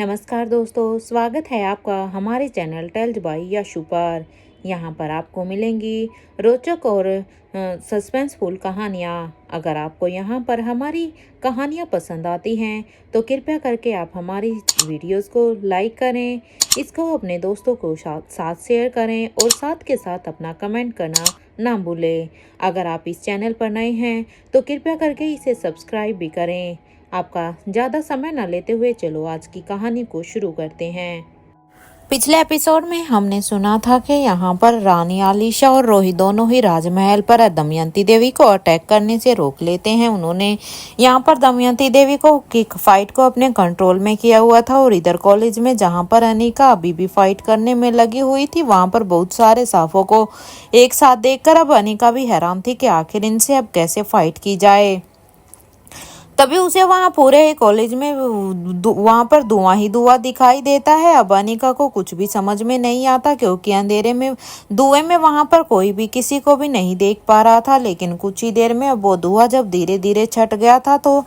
नमस्कार दोस्तों, स्वागत है आपका हमारे चैनल टेल्स बाय यशु पर। यहाँ पर आपको मिलेंगी रोचक और सस्पेंसफुल कहानियाँ। अगर आपको यहाँ पर हमारी कहानियाँ पसंद आती हैं तो कृपया करके आप हमारी वीडियोस को लाइक करें, इसको अपने दोस्तों को साथ शेयर करें और साथ के साथ अपना कमेंट करना ना भूलें। अगर आप इस चैनल पर नए हैं तो कृपया करके इसे सब्सक्राइब भी करें। आपका ज़्यादा समय न लेते हुए चलो आज की कहानी को शुरू करते हैं। पिछले एपिसोड में हमने सुना था कि यहाँ पर रानी आलिशा और रोहित दोनों ही राजमहल पर दमयंती देवी को अटैक करने से रोक लेते हैं। उन्होंने यहाँ पर दमयंती देवी को की फाइट को अपने कंट्रोल में किया हुआ था और इधर कॉलेज में जहाँ पर अनिका अभी भी फाइट करने में लगी हुई थी, वहाँ पर बहुत सारे साफों को एक साथ देखकर अब अनिका भी हैरान थी कि आखिर इनसे अब कैसे फाइट की जाए। तभी उसे वहां पूरे कॉलेज में वहां पर धुआं ही धुआं दिखाई देता है। अब अनिका को कुछ भी समझ में नहीं आता क्योंकि अंधेरे में धुएं में वहां पर कोई भी किसी को भी नहीं देख पा रहा था। लेकिन कुछ ही देर में अब वो धुआं जब धीरे धीरे छट गया था तो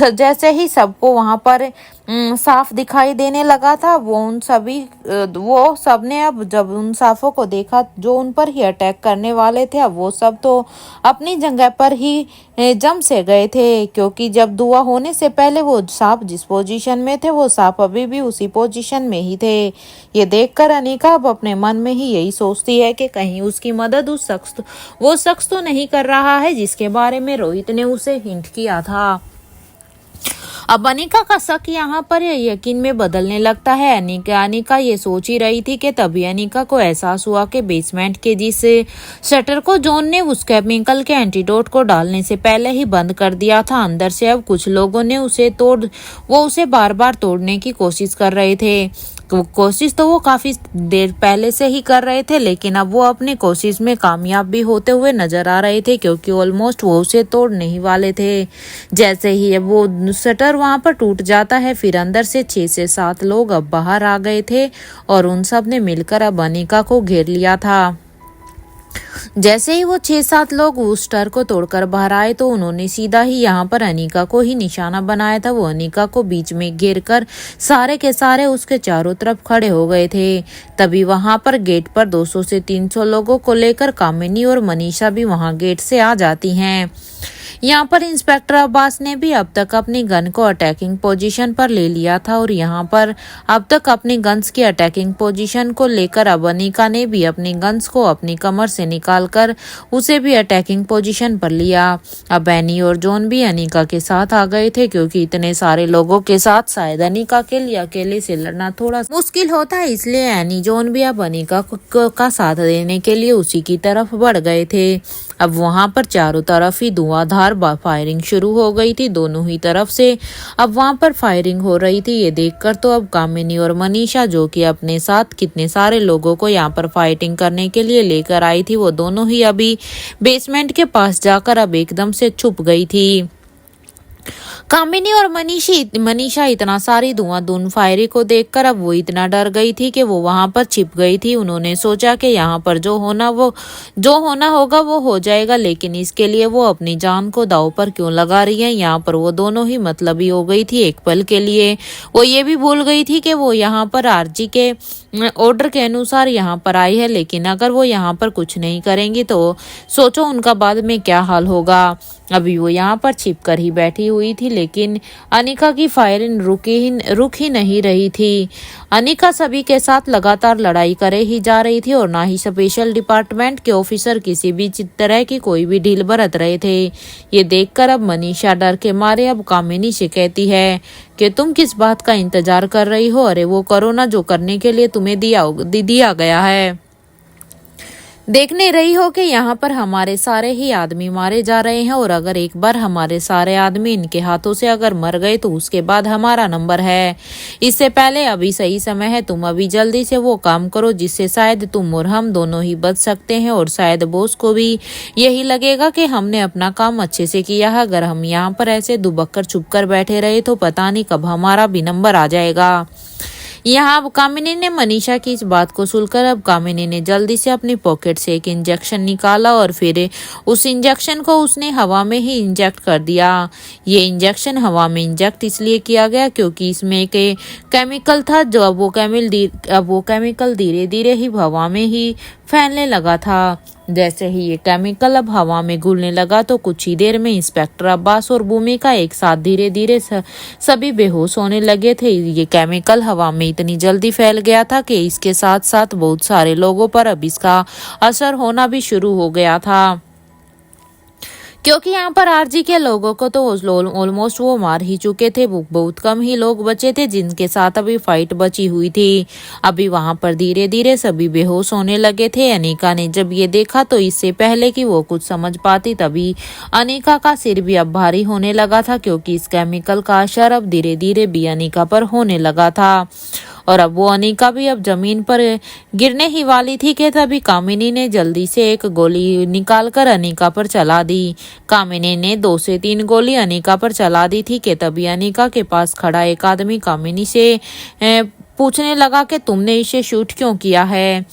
जैसे ही सबको वहां पर साफ दिखाई देने लगा था, वो सबने अब जब उन साफों को देखा जो उन पर ही अटैक करने वाले थे, अब वो सब तो अपनी जगह पर ही जम से गए थे क्योंकि जब धुआं होने से पहले वो सांप जिस पोजीशन में थे वो सांप अभी भी उसी पोजीशन में ही थे। ये देखकर अनिका अब अपने मन में ही यही सोचती है कि कहीं उसकी मदद वो शख्स तो नहीं कर रहा है जिसके बारे में रोहित ने उसे हिंट किया था। अब अनिका का शक यहाँ पर यकीन में बदलने लगता है। अनिका ये सोच ही रही थी कि तभी अनिका को एहसास हुआ कि बेसमेंट के जिस शटर को जॉन ने उस केमिकल के एंटीडोट को डालने से पहले ही बंद कर दिया था, अंदर से अब कुछ लोगों ने उसे बार बार तोड़ने की कोशिश कर रहे थे। कोशिश तो वो काफी देर पहले से ही कर रहे थे, लेकिन अब वो अपनी कोशिश में कामयाब भी होते हुए नजर आ रहे थे क्योंकि ऑलमोस्ट वो उसे तोड़ने ही वाले थे। जैसे ही अब वो शटर वहां पर टूट जाता है, फिर अंदर से 6 से 7 लोग अब बाहर आ गए थे और उन सब ने मिलकर अब अनिका को घेर लिया था। जैसे ही वो 6-7 लोग उस स्टर को तोड़कर बाहर आए तो उन्होंने सीधा ही यहाँ पर अनिका को ही निशाना बनाया था। वो अनिका को बीच में घेर कर सारे के सारे उसके चारों तरफ खड़े हो गए थे। तभी वहां पर गेट पर 200 से 300 लोगों को लेकर कामिनी और मनीषा भी वहां गेट से आ जाती हैं। यहाँ पर इंस्पेक्टर अब्बास ने भी अब तक अपनी गन को अटैकिंग पोजीशन पर ले लिया था और यहाँ पर अब तक अपनी गन्स की अटैकिंग पोजीशन को लेकर अब अनिका ने भी अपनी गन्स को अपनी कमर से निकालकर उसे भी अटैकिंग पोजीशन पर लिया। अब एनी और जॉन भी अनिका के साथ आ गए थे क्योंकि इतने सारे लोगों के साथ शायद अनिका के लिए अकेले से लड़ना थोड़ा मुश्किल होता है, इसलिए एनी जॉन भी अब अनिका का साथ देने के लिए उसी की तरफ बढ़ गए थे। अब वहां पर चारों तरफ ही धुआंधार फायरिंग शुरू हो गई थी, दोनों ही तरफ से अब वहां पर फायरिंग हो रही थी। ये देखकर तो अब कामिनी और मनीषा जो कि अपने साथ कितने सारे लोगों को यहाँ पर फाइटिंग करने के लिए लेकर आई थी, वो दोनों ही अभी बेसमेंट के पास जाकर अब एकदम से छुप गई थी। कामिनी और मनीषा इतना सारी धुआंधुन फायरिंग को देखकर अब वो इतना डर गई थी कि वो वहां पर छिप गई थी। उन्होंने सोचा कि यहाँ पर जो होना होगा वो हो जाएगा, लेकिन इसके लिए वो अपनी जान को दांव पर क्यों लगा रही है। यहाँ पर वो दोनों ही मतलबी हो गई थी। एक पल के लिए वो ये भी भूल गई थी कि वो यहाँ पर आरजी के ऑर्डर के अनुसार यहाँ पर आई है, लेकिन अगर वो यहाँ पर कुछ नहीं करेंगी तो सोचो उनका बाद में क्या हाल होगा। अभी वो यहाँ पर छिप कर ही बैठी हुई थी, लेकिन अनिका की फायरिंग रुक ही नहीं रही थी। अनिका सभी के साथ लगातार लड़ाई करे ही जा रही थी और ना ही स्पेशल डिपार्टमेंट के ऑफिसर किसी भी तरह की कोई भी ढील बरत रहे थे। ये देखकर अब मनीषा डर के मारे अब कामिनी से कहती है कि तुम किस बात का इंतजार कर रही हो? अरे वो करो ना जो करने के लिए तुम्हें दिया गया है। देखने रही हो कि यहाँ पर हमारे सारे ही आदमी मारे जा रहे हैं और अगर एक बार हमारे सारे आदमी इनके हाथों से अगर मर गए तो उसके बाद हमारा नंबर है। इससे पहले अभी सही समय है, तुम अभी जल्दी से वो काम करो जिससे शायद तुम और हम दोनों ही बच सकते हैं और शायद बॉस को भी यही लगेगा कि हमने अपना काम अच्छे से किया है। अगर हम यहाँ पर ऐसे दुबक कर छुप कर बैठे रहे तो पता नहीं कब हमारा भी नंबर आ जाएगा। यहाँ अब कामिनी ने मनीषा की इस बात को सुनकर अब कामिनी ने जल्दी से अपनी पॉकेट से एक इंजेक्शन निकाला और फिर उस इंजेक्शन को उसने हवा में ही इंजेक्ट कर दिया। ये इंजेक्शन हवा में इंजेक्ट इसलिए किया गया क्योंकि इसमें एक केमिकल था जो अब वो केमिकल धीरे धीरे ही हवा में ही फैलने लगा था। जैसे ही ये केमिकल अब हवा में घुलने लगा तो कुछ ही देर में इंस्पेक्टर अब्बास और भूमिका एक साथ धीरे धीरे सभी बेहोश होने लगे थे। ये केमिकल हवा में इतनी जल्दी फैल गया था कि इसके साथ साथ बहुत सारे लोगों पर अब इसका असर होना भी शुरू हो गया था, क्योंकि यहाँ पर आरजी के लोगों को तो ऑलमोस्ट वो मार ही चुके थे। बहुत कम ही लोग बचे थे जिनके साथ अभी फाइट बची हुई थी। अभी वहां पर धीरे धीरे सभी बेहोश होने लगे थे। अनीका ने जब ये देखा तो इससे पहले कि वो कुछ समझ पाती तभी अनीका का सिर भी अब भारी होने लगा था, क्योंकि इस केमिकल का असर अब धीरे धीरे भी अनीका पर होने लगा था। और अब वो अनीका भी अब जमीन पर गिरने ही वाली थी कि तभी कामिनी ने जल्दी से एक गोली निकालकर अनीका पर चला दी। कामिनी ने 2 से 3 गोली अनीका पर चला दी थी कि तभी अनीका के पास खड़ा एक आदमी कामिनी से पूछने लगा कि तुमने इसे शूट क्यों किया है?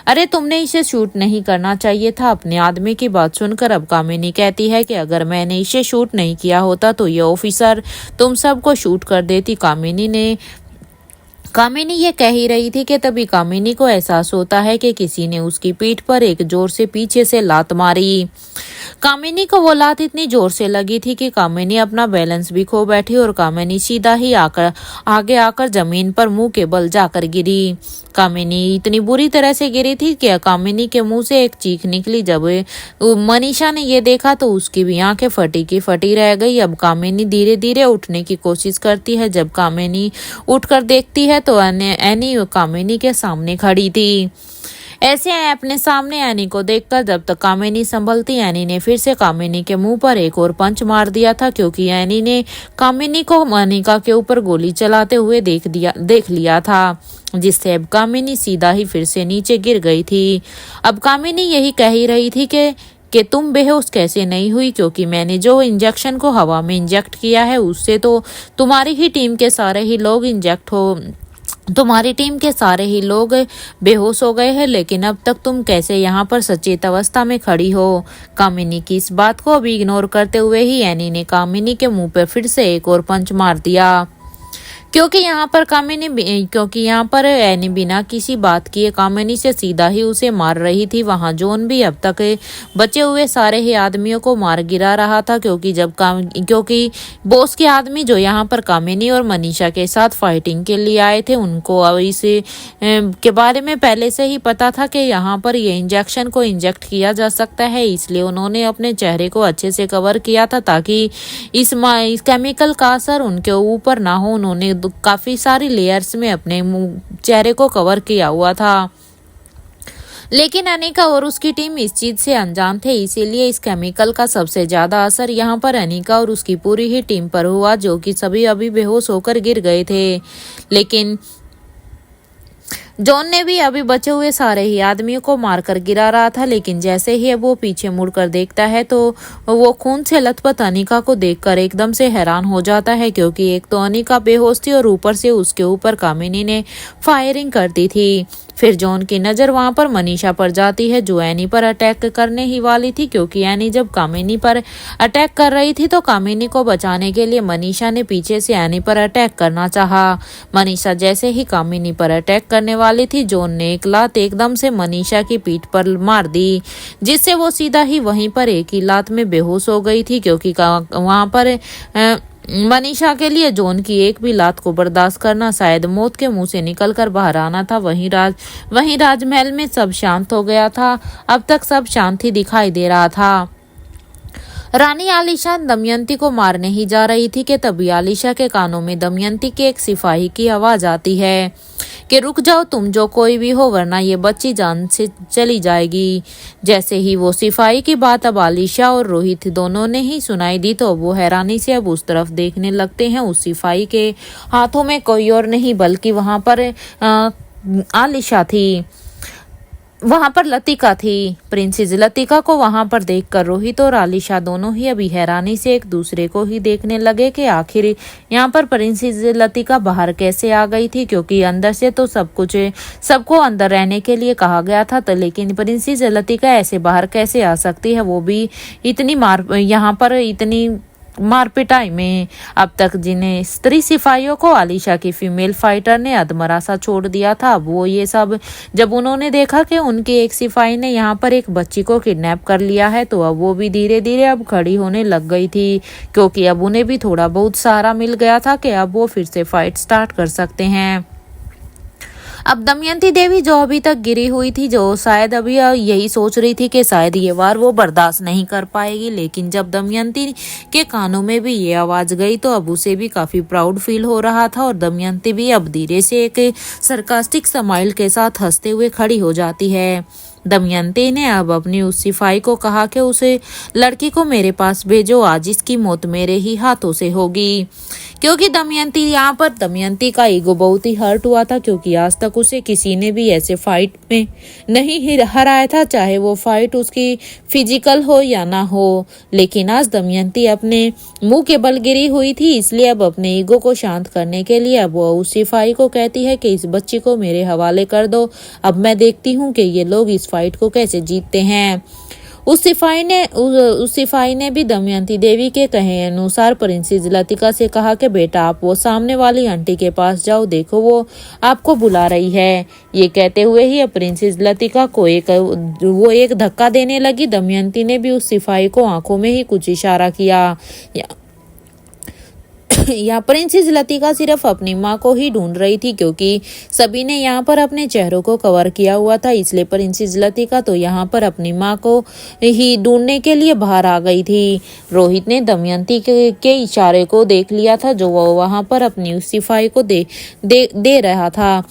अरे तुमने इसे शूट नहीं करना चाहिए था। अपने आदमी की बात सुनकर अब कामिनी कहती है कि अगर मैंने इसे शूट नहीं किया होता तो ये ऑफिसर तुम सबको शूट कर देती। कामिनी ये कह ही रही थी कि तभी कामिनी को एहसास होता है कि किसी ने उसकी पीठ पर एक जोर से पीछे से लात मारी। कामिनी को वो लात इतनी जोर से लगी थी कि कामिनी अपना बैलेंस भी खो बैठी और कामिनी सीधा ही आगे आकर जमीन पर मुंह के बल जाकर गिरी। कामिनी इतनी बुरी तरह से गिरी थी कि कामिनी के मुंह से एक चीख निकली। जब मनीषा ने ये देखा तो उसकी भी आंखें फटी की फटी रह गई। अब कामिनी धीरे धीरे उठने की कोशिश करती है। जब कामिनी उठकर देखती है तो एनी कामिनी के सामने खड़ी थी। ऐसे अपने सामने एनी को देखकर जब तक कामिनी संभलती, एनी ने फिर से कामिनी के मुंह पर एक और पंच मार दिया था, क्योंकि एनी ने कामिनी को अनीका के ऊपर गोली चलाते हुए देख लिया था, जिससे अब कामिनी सीधा ही फिर से नीचे गिर गई थी। अब कामिनी यही कह ही रही थी कि तुम बेहोश कैसे नहीं हुई, क्योंकि मैंने जो इंजेक्शन को हवा में इंजेक्ट किया है उससे तो तुम्हारी टीम के सारे ही लोग बेहोश हो गए हैं, लेकिन अब तक तुम कैसे यहाँ पर सचेत अवस्था में खड़ी हो? कामिनी की इस बात को अभी इग्नोर करते हुए ही एनी ने कामिनी के मुंह पर फिर से एक और पंच मार दिया, क्योंकि यहाँ पर एनी बिना किसी बात किए कामिनी से सीधा ही उसे मार रही थी। वहाँ जॉन भी अब तक बचे हुए सारे ही आदमियों को मार गिरा रहा था, क्योंकि बॉस के आदमी जो यहाँ पर कामिनी और मनीषा के साथ फाइटिंग के लिए आए थे उनको अब इस के बारे में पहले से ही पता था कि यहाँ पर ये इंजेक्शन को इंजेक्ट किया जा सकता है, इसलिए उन्होंने अपने चेहरे को अच्छे से कवर किया था ताकि इस केमिकल का असर उनके ऊपर ना हो। उन्होंने काफी सारी लेयर्स में अपने चेहरे को कवर किया हुआ था, लेकिन अनीका और उसकी टीम इस चीज से अनजान थे, इसीलिए इस केमिकल का सबसे ज्यादा असर यहाँ पर अनीका और उसकी पूरी ही टीम पर हुआ, जो कि सभी अभी बेहोश होकर गिर गए थे। लेकिन जॉन ने भी अभी बचे हुए सारे ही आदमियों को मारकर गिरा रहा था, लेकिन जैसे ही अब वो पीछे मुड़कर देखता है तो वो खून से लथपथ अनीका को देखकर एकदम से हैरान हो जाता है, क्योंकि एक तो अनीका बेहोश थी और ऊपर से उसके ऊपर कामिनी ने फायरिंग कर दी थी। फिर जॉन की नज़र वहां पर मनीषा पर जाती है जो एनी पर अटैक करने ही वाली थी, क्योंकि एनी जब कामिनी पर अटैक कर रही थी तो कामिनी को बचाने के लिए मनीषा ने पीछे से एनी पर अटैक करना चाहा। मनीषा जैसे ही कामिनी पर अटैक करने वाली थी, जॉन ने एक लात एकदम से मनीषा की पीठ पर मार दी, जिससे वो सीधा ही वहीं पर एक ही लात में बेहोश हो गई थी, क्योंकि वहां पर मनीषा के लिए जॉन की एक भी लात को बर्दाश्त करना शायद मौत के मुंह से निकलकर बाहर आना था। वहीं राजमहल में सब शांत हो गया था। अब तक सब शांति दिखाई दे रहा था। रानी आलिशा दमयंती को मारने ही जा रही थी कि तभी आलिशा के कानों में दमयंती के एक सिपाही की आवाज आती है कि रुक जाओ तुम जो कोई भी हो, वरना ये बच्ची जान से चली जाएगी। जैसे ही वो सिपाही की बात अब आलिशा और रोहित दोनों ने ही सुनाई दी तो वो हैरानी से अब उस तरफ देखने लगते हैं। उस सिपाही के हाथों में कोई और नहीं बल्कि वहां पर आलिशा थी। वहां पर लतिका थी। प्रिंसेस लतिका को वहां पर देखकर रोहित और आलिशा दोनों ही अभी हैरानी से एक दूसरे को ही देखने लगे कि आखिर यहाँ पर प्रिंसेस लतिका बाहर कैसे आ गई थी, क्योंकि अंदर से तो सब कुछ सबको अंदर रहने के लिए कहा गया था, तो लेकिन प्रिंसेस लतिका ऐसे बाहर कैसे आ सकती है, वो भी इतनी यहाँ पर इतनी मारपिटाई में। अब तक जिन्हें स्त्री सिपाहियों को आलिशा की फीमेल फाइटर ने अधमरा सा छोड़ दिया था, अब वो ये सब जब उन्होंने देखा कि उनकी एक सिपाही ने यहाँ पर एक बच्ची को किडनैप कर लिया है, तो अब वो भी धीरे धीरे अब खड़ी होने लग गई थी, क्योंकि अब उन्हें भी थोड़ा बहुत सहारा मिल गया था कि अब वो फिर से फाइट स्टार्ट कर सकते हैं। अब दमयंती देवी जो अभी तक गिरी हुई थी, जो शायद अभी यही सोच रही थी कि शायद ये वार वो बर्दाश्त नहीं कर पाएगी, लेकिन जब दमयंती के कानों में भी ये आवाज गई तो अब उसे भी काफी प्राउड फील हो रहा था, और दमयंती भी अब धीरे से एक सरकास्टिक स्माइल के साथ हंसते हुए खड़ी हो जाती है। दमयंती ने अब अपनी उस सिपाही को कहा कि उसे लड़की को मेरे पास भेजो, आज इसकी मौत मेरे ही हाथों से होगी। क्योंकि दमयंती का ईगो बहुत ही हर्ट हुआ था, क्योंकि आज तक उसे किसी ने भी ऐसे फाइट में नहीं हराया था, चाहे वो फाइट उसकी फिजिकल हो या ना हो। लेकिन आज दमयंती अपने मुंह के बल गिरी हुई थी, इसलिए अब अपने ईगो को शांत करने के लिए अब वो उस सिपाही को कहती है कि इस बच्ची को मेरे हवाले कर दो, अब मैं देखती हूँ कि ये लोग इस फाइट को कैसे जीतते हैं। उस सिपाही ने भी दमयंती देवी के कहे अनुसार प्रिंसेस लतिका से कहा कि बेटा आप वो सामने वाली आंटी के पास जाओ, देखो वो आपको बुला रही है। ये कहते हुए ही अब प्रिंसेस लतिका को एक धक्का देने लगी। दमयंती ने भी उस सिपाही को आंखों में ही कुछ इशारा किया। यहाँ प्रिंसेस लतिका सिर्फ अपनी माँ को ही ढूंढ रही थी, क्योंकि सभी ने यहाँ पर अपने चेहरों को कवर किया हुआ था, इसलिए प्रिंसेस लतिका तो यहाँ पर अपनी माँ को ही ढूंढने के लिए बाहर आ गई थी। रोहित ने दमयंती के इशारे को देख लिया था, जो वो वहाँ पर अपनी उस सिपाही को दे रहा था।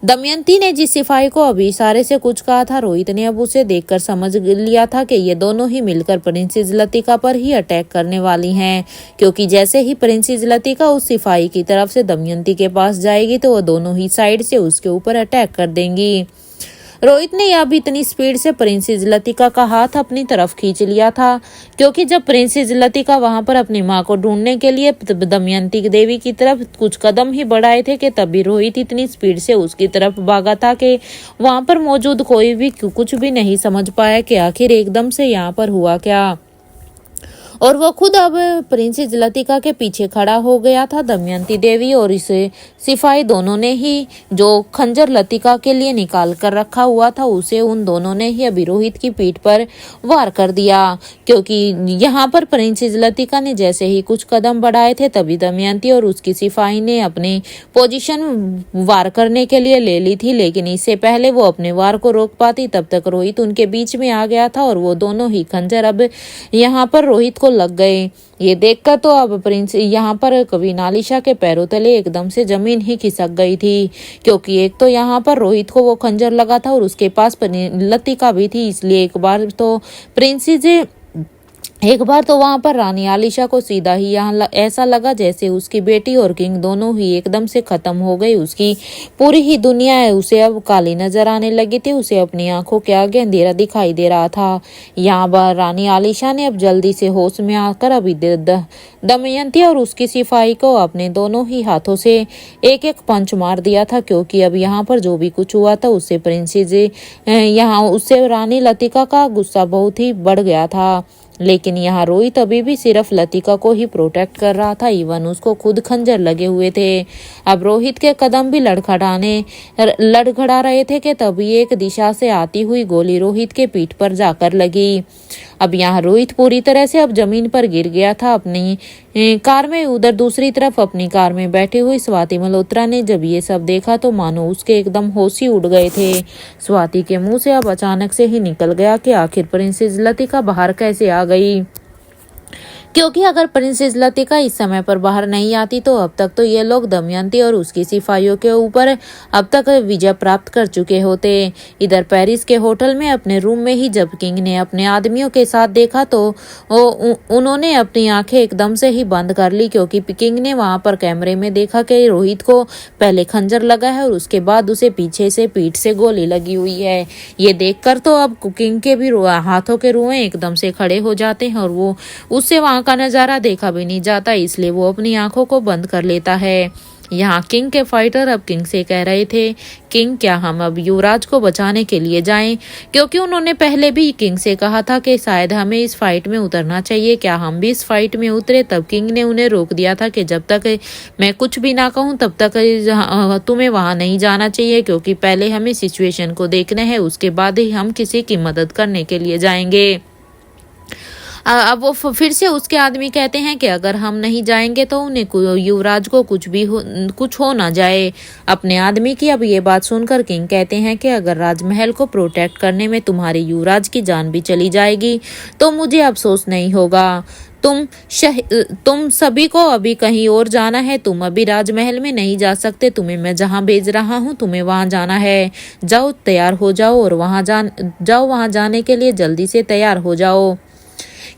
दमयंती ने जिस सिपाही को अभी इशारे से कुछ कहा था, रोहित ने अब उसे देखकर समझ लिया था कि ये दोनों ही मिलकर प्रिंसेस लतिका पर ही अटैक करने वाली हैं, क्योंकि जैसे ही प्रिंसेस लतिका उस सिपाही की तरफ से दमयंती के पास जाएगी तो वो दोनों ही साइड से उसके ऊपर अटैक कर देंगी। रोहित ने अब इतनी स्पीड से प्रिंसेस लतिका का हाथ अपनी तरफ खींच लिया था, क्योंकि जब प्रिंसेस लतिका वहां पर अपनी मां को ढूंढने के लिए दमयंती देवी की तरफ कुछ कदम ही बढ़ाए थे कि तभी रोहित इतनी स्पीड से उसकी तरफ भागा था कि वहां पर मौजूद कोई भी कुछ भी नहीं समझ पाया कि आखिर एकदम से यहाँ पर हुआ क्या। और वो खुद अब प्रिंसेस लतिका के पीछे खड़ा हो गया था। दमयंती देवी और इस सिपाही दोनों ने ही जो खंजर लतिका के लिए निकाल कर रखा हुआ था, उसे उन दोनों ने ही अभी रोहित की पीठ पर वार कर दिया, क्योंकि यहाँ पर प्रिंसेस लतिका ने जैसे ही कुछ कदम बढ़ाए थे तभी दमयंती और उसकी सिपाही ने अपनी पोजीशन वार करने के लिए ले ली थी, लेकिन इससे पहले वो अपने वार को रोक पाती तब तक रोहित उनके बीच में आ गया था, और वो दोनों ही खंजर अब यहाँ पर रोहित लग गए। ये देखकर तो अब प्रिंस यहाँ पर कभी नालिशा के पैरों तले एकदम से जमीन ही खिसक गई थी, क्योंकि एक तो यहाँ पर रोहित को वो खंजर लगा था और उसके पास लतिका भी थी, इसलिए एक बार तो वहां पर रानी आलिशा को सीधा ही यहाँ ऐसा लगा जैसे उसकी बेटी और किंग दोनों ही एकदम से खत्म हो गई। उसकी पूरी ही दुनिया है उसे अब काली नजर आने लगी थी, उसे अपनी आंखों के आगे अंधेरा दिखाई दे रहा था। यहाँ पर रानी आलिशा ने अब जल्दी से होश में आकर अभी दमयंती और उसकी सिपाही को अपने दोनों ही हाथों से एक एक पंच मार दिया था, क्योंकि अब यहाँ पर जो भी कुछ हुआ था उससे रानी लतिका का गुस्सा बहुत ही बढ़ गया था। लेकिन यहाँ रोहित अभी भी सिर्फ लतिका को ही प्रोटेक्ट कर रहा था, इवन उसको खुद खंजर लगे हुए थे। अब रोहित के कदम भी लड़खड़ा रहे थे कि तभी एक दिशा से आती हुई गोली रोहित के पीठ पर जाकर लगी। अब यहाँ रोहित पूरी तरह से अब जमीन पर गिर गया था। अपनी कार में उधर दूसरी तरफ अपनी कार में बैठी हुई स्वाति मल्होत्रा ने जब ये सब देखा तो मानो उसके एकदम होश ही उड़ गए थे। स्वाति के मुंह से अब अचानक से ही निकल गया कि आखिर प्रिंसेस लतिका बाहर कैसे आ गई, क्योंकि अगर प्रिंसेस लतिका इस समय पर बाहर नहीं आती तो अब तक तो ये लोग दमयंती और उसकी सिपाहियों के ऊपर अब तक विजय प्राप्त कर चुके होते। इधर पेरिस के होटल में अपने रूम में ही जब किंग ने अपने आदमियों के साथ देखा तो उन्होंने अपनी आंखें एकदम से ही बंद कर ली, क्योंकि किंग ने वहां पर कैमरे में देखा कि रोहित को पहले खंजर लगा है और उसके बाद उसे पीछे से पीठ से गोली लगी हुई है। ये देखकर तो अब किंग के भी हाथों के रुएं एकदम से खड़े हो जाते हैं और वो उससे वहां का नजारा देखा भी नहीं जाता, इसलिए वो अपनी आंखों को बंद कर लेता है। यहाँ किंग के फाइटर अब किंग से कह रहे थे, किंग क्या हम अब युवराज को बचाने के लिए जाएं? क्योंकि उन्होंने पहले भी किंग से कहा था कि शायद हमें इस फाइट में उतरना चाहिए, क्या हम भी इस फाइट में उतरे? तब किंग ने उन्हें रोक दिया था कि जब तक मैं कुछ भी ना कहूं तब तक तुम्हें वहां नहीं जाना चाहिए, क्योंकि पहले हमें सिचुएशन को देखना है, उसके बाद ही हम किसी की मदद करने के लिए जाएंगे। अब वो फिर से उसके आदमी कहते हैं कि अगर हम नहीं जाएंगे तो उन्हें युवराज को कुछ हो ना जाए। अपने आदमी की अब ये बात सुनकर किंग कहते हैं कि अगर राजमहल को प्रोटेक्ट करने में तुम्हारे युवराज की जान भी चली जाएगी तो मुझे अफसोस नहीं होगा। तुम सभी को अभी कहीं और जाना है, तुम अभी राजमहल में नहीं जा सकते। तुम्हें मैं जहां भेज रहा हूं तुम्हें वहां जाना है। जाओ, तैयार हो जाओ और वहां जाने के लिए जल्दी से तैयार हो जाओ।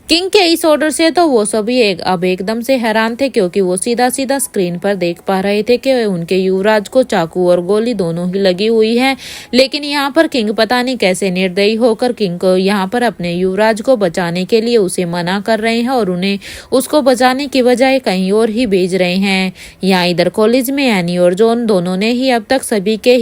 किंग के इस ऑर्डर से तो वो सभी अब एकदम से हैरान थे, क्योंकि वो सीधा सीधा स्क्रीन पर देख पा रहे थे कि उनके युवराज को चाकू और गोली दोनों ही लगी हुई है। लेकिन यहाँ पर किंग पता नहीं कैसे निर्दयी होकर किंग को यहाँ पर अपने युवराज को बचाने के लिए उसे मना कर रहे हैं और उन्हें उसको बचाने की बजाय कहीं और ही भेज रहे हैं। यहाँ इधर कॉलेज में एनी और जॉन दोनों ने ही अब तक सबके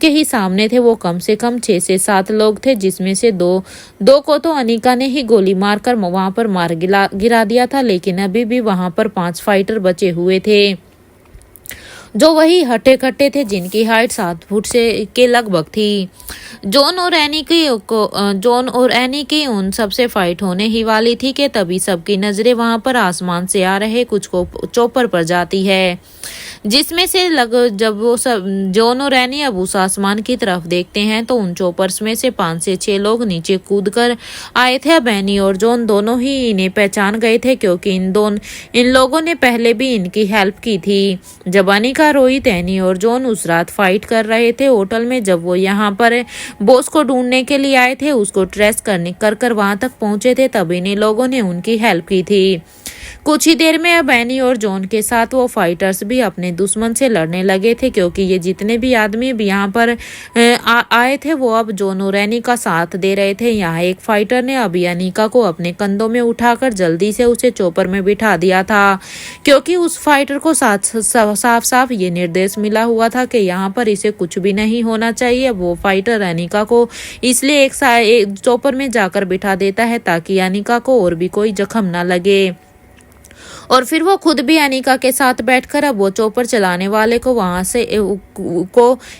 ही सामने थे। वो कम से कम 6 से 7 लोग थे, जिसमें से दो को तो अनिका ने ही गोली मार कर वहां पर गिरा दिया था, लेकिन अभी भी वहां पर 5 फाइटर बचे हुए थे जो वही हट्टे कट्टे थे, जिनकी हाइट 7 फुट से के लगभग थी। जॉन और एनी की उन सबसे फाइट होने ही वाली थी कि तभी सबकी नजरें वहां पर आसमान से आ रहे कुछ को चौपर पर जाती है, जिसमें से जब वो सब जॉन और एनी अब उस आसमान की तरफ देखते हैं तो उन चौपर्स में से 5 से 6 लोग नीचे कूद कर आए थे। अब एनी और जॉन दोनों ही इन्हें पहचान गए थे, क्योंकि इन लोगों ने पहले भी इनकी हेल्प की थी। जब अनिका, रोहित, एनी और जॉन उस रात फाइट कर रहे थे होटल में, जब वो यहाँ पर बॉस को ढूंढने के लिए आए थे, उसको ट्रेस कर वहां तक पहुंचे थे, तब इन्हीं लोगों ने उनकी हेल्प की थी। कुछ ही देर में अब एनी और जॉन के साथ वो फाइटर्स भी अपने दुश्मन से लड़ने लगे थे, क्योंकि ये जितने भी आदमी भी यहाँ पर आए थे वो अब जॉन और एनी का साथ दे रहे थे। यहाँ एक फाइटर ने अभी अनिका को अपने कंधों में उठाकर जल्दी से उसे चोपर में बिठा दिया था, क्योंकि उस फाइटर को साफ साफ ये निर्देश मिला हुआ था कि यहाँ पर इसे कुछ भी नहीं होना चाहिए। वो फाइटर अनिका को इसलिए एक चोपर में जाकर बिठा देता है ताकि अनिका को और भी कोई जख्म न लगे, और फिर वो खुद भी अनिका के साथ बैठकर अब वो चोपर चलाने वाले को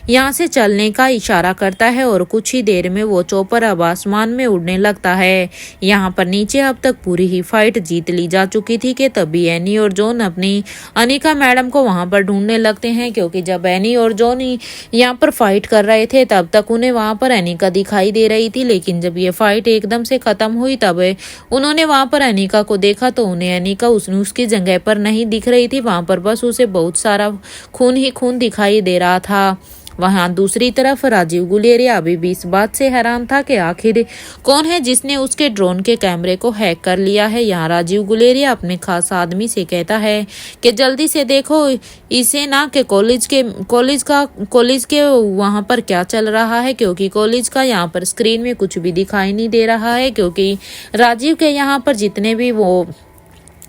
यहाँ से चलने का इशारा करता है और कुछ ही देर में वो चोपर अब आसमान में उड़ने लगता है। यहाँ पर नीचे अब तक पूरी ही फाइट जीत ली जा चुकी थी कि तभी एनी और जॉन अपनी अनिका मैडम को वहां पर ढूंढने लगते हैं, क्योंकि जब एनी और जॉन यहाँ पर फाइट कर रहे थे तब तक उन्हें वहां पर अनिका दिखाई दे रही थी, लेकिन जब ये फाइट एकदम से खत्म हुई तब उन्होंने वहां पर अनिका को देखा तो उन्हें अनिका उसकी जगह पर नहीं दिख रही थी। वहां पर बस उसे बहुत सारा खून ही खून दिखाई दे रहा था। वहां दूसरी तरफ राजीव गुलेरिया अभी भी इस बात से हैरान था कि आखिर कौन है जिसने उसके ड्रोन के कैमरे को हैक कर लिया है। यहाँ राजीव गुलेरिया अपने खास आदमी से कहता है कि जल्दी से देखो इसे ना कि कॉलेज के वहां पर क्या चल रहा है, क्योंकि कॉलेज का यहाँ पर स्क्रीन में कुछ भी दिखाई नहीं दे रहा है, क्योंकि राजीव के यहाँ पर जितने भी वो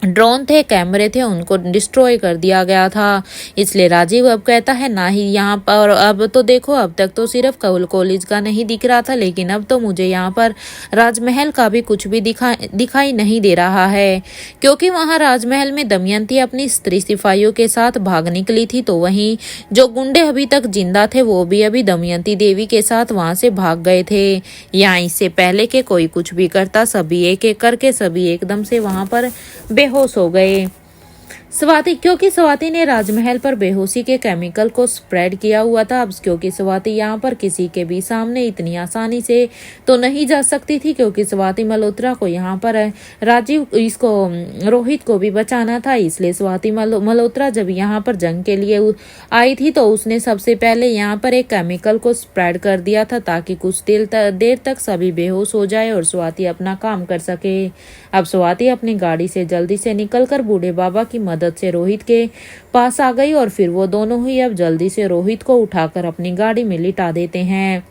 ड्रोन थे, कैमरे थे, उनको डिस्ट्रॉय कर दिया गया था। इसलिए राजीव अब कहता है ना ही यहाँ पर, अब तो देखो अब तक तो सिर्फ कॉलेज का नहीं दिख रहा था, लेकिन अब तो मुझे यहाँ पर राजमहल का भी कुछ भी दिखाई नहीं दे रहा है, क्योंकि वहाँ राजमहल में दमयंती अपनी स्त्री सिपाहियों के साथ भाग निकली थी, तो वहीं जो गुंडे अभी तक जिंदा थे वो भी अभी दमयंती देवी के साथ वहां से भाग गए थे। यहाँ इससे पहले के कोई कुछ भी करता, सभी एक एक करके सभी एकदम से वहां पर बेहोश हो गए। क्योंकि स्वाति ने राजमहल पर बेहोशी के केमिकल को स्प्रेड किया हुआ था। अब क्योंकि स्वाति यहाँ पर किसी के भी सामने इतनी आसानी से तो नहीं जा सकती थी, क्योंकि स्वाति मल्होत्रा को यहाँ पर राजीव इसको रोहित को भी बचाना था। इसलिए स्वाति मल्होत्रा जब यहाँ पर जंग के लिए आई थी तो उसने सबसे पहले यहाँ पर एक केमिकल को स्प्रेड कर दिया था, ताकि कुछ देर तक सभी बेहोश हो जाए और स्वाति अपना काम कर सके। अब स्वाति अपनी गाड़ी से जल्दी से निकलकर बूढ़े बाबा की मदद से रोहित के पास आ गई और फिर वो दोनों ही अब जल्दी से रोहित को उठाकर अपनी गाड़ी में लिटा देते हैं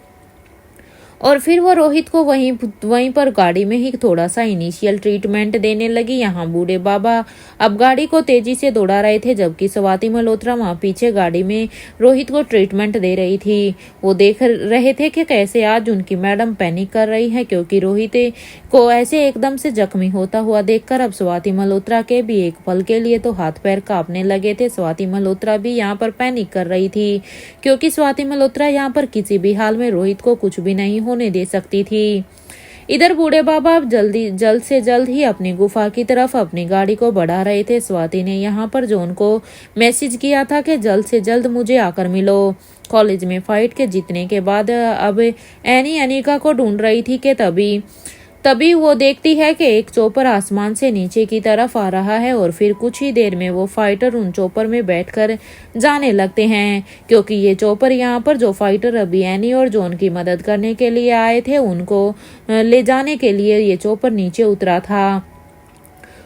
और फिर वो रोहित को वहीं पर गाड़ी में ही थोड़ा सा इनिशियल ट्रीटमेंट देने लगी। यहाँ बूढ़े बाबा अब गाड़ी को तेजी से दौड़ा रहे थे, जबकि स्वाति मल्होत्रा वहाँ पीछे गाड़ी में रोहित को ट्रीटमेंट दे रही थी। वो देख रहे थे कि कैसे आज उनकी मैडम पैनिक कर रही है, क्योंकि रोहित को ऐसे एकदम से जख्मी होता हुआ देखकर अब स्वाति मल्होत्रा के भी एक पल के लिए तो हाथ पैर कांपने लगे थे। स्वाति मल्होत्रा भी यहाँ पर पैनिक कर रही थी, क्योंकि स्वाति मल्होत्रा यहाँ पर किसी भी हाल में रोहित को कुछ भी नहीं होने दे सकती थी। इधर बूढ़े बाबा अब जल्द से जल्द ही अपनी गुफा की तरफ अपनी गाड़ी को बढ़ा रहे थे। स्वाति ने यहाँ पर जॉन को मैसेज किया था कि जल्द से जल्द मुझे आकर मिलो। कॉलेज में फाइट के जीतने के बाद अब एनी अनिका को ढूंढ रही थी कि तभी वो देखती है कि एक चॉपर आसमान से नीचे की तरफ आ रहा है और फिर कुछ ही देर में वो फाइटर उन चॉपर में बैठकर जाने लगते हैं, क्योंकि ये चॉपर यहाँ पर जो फाइटर अभी एनी और जॉन की मदद करने के लिए आए थे उनको ले जाने के लिए ये चॉपर नीचे उतरा था।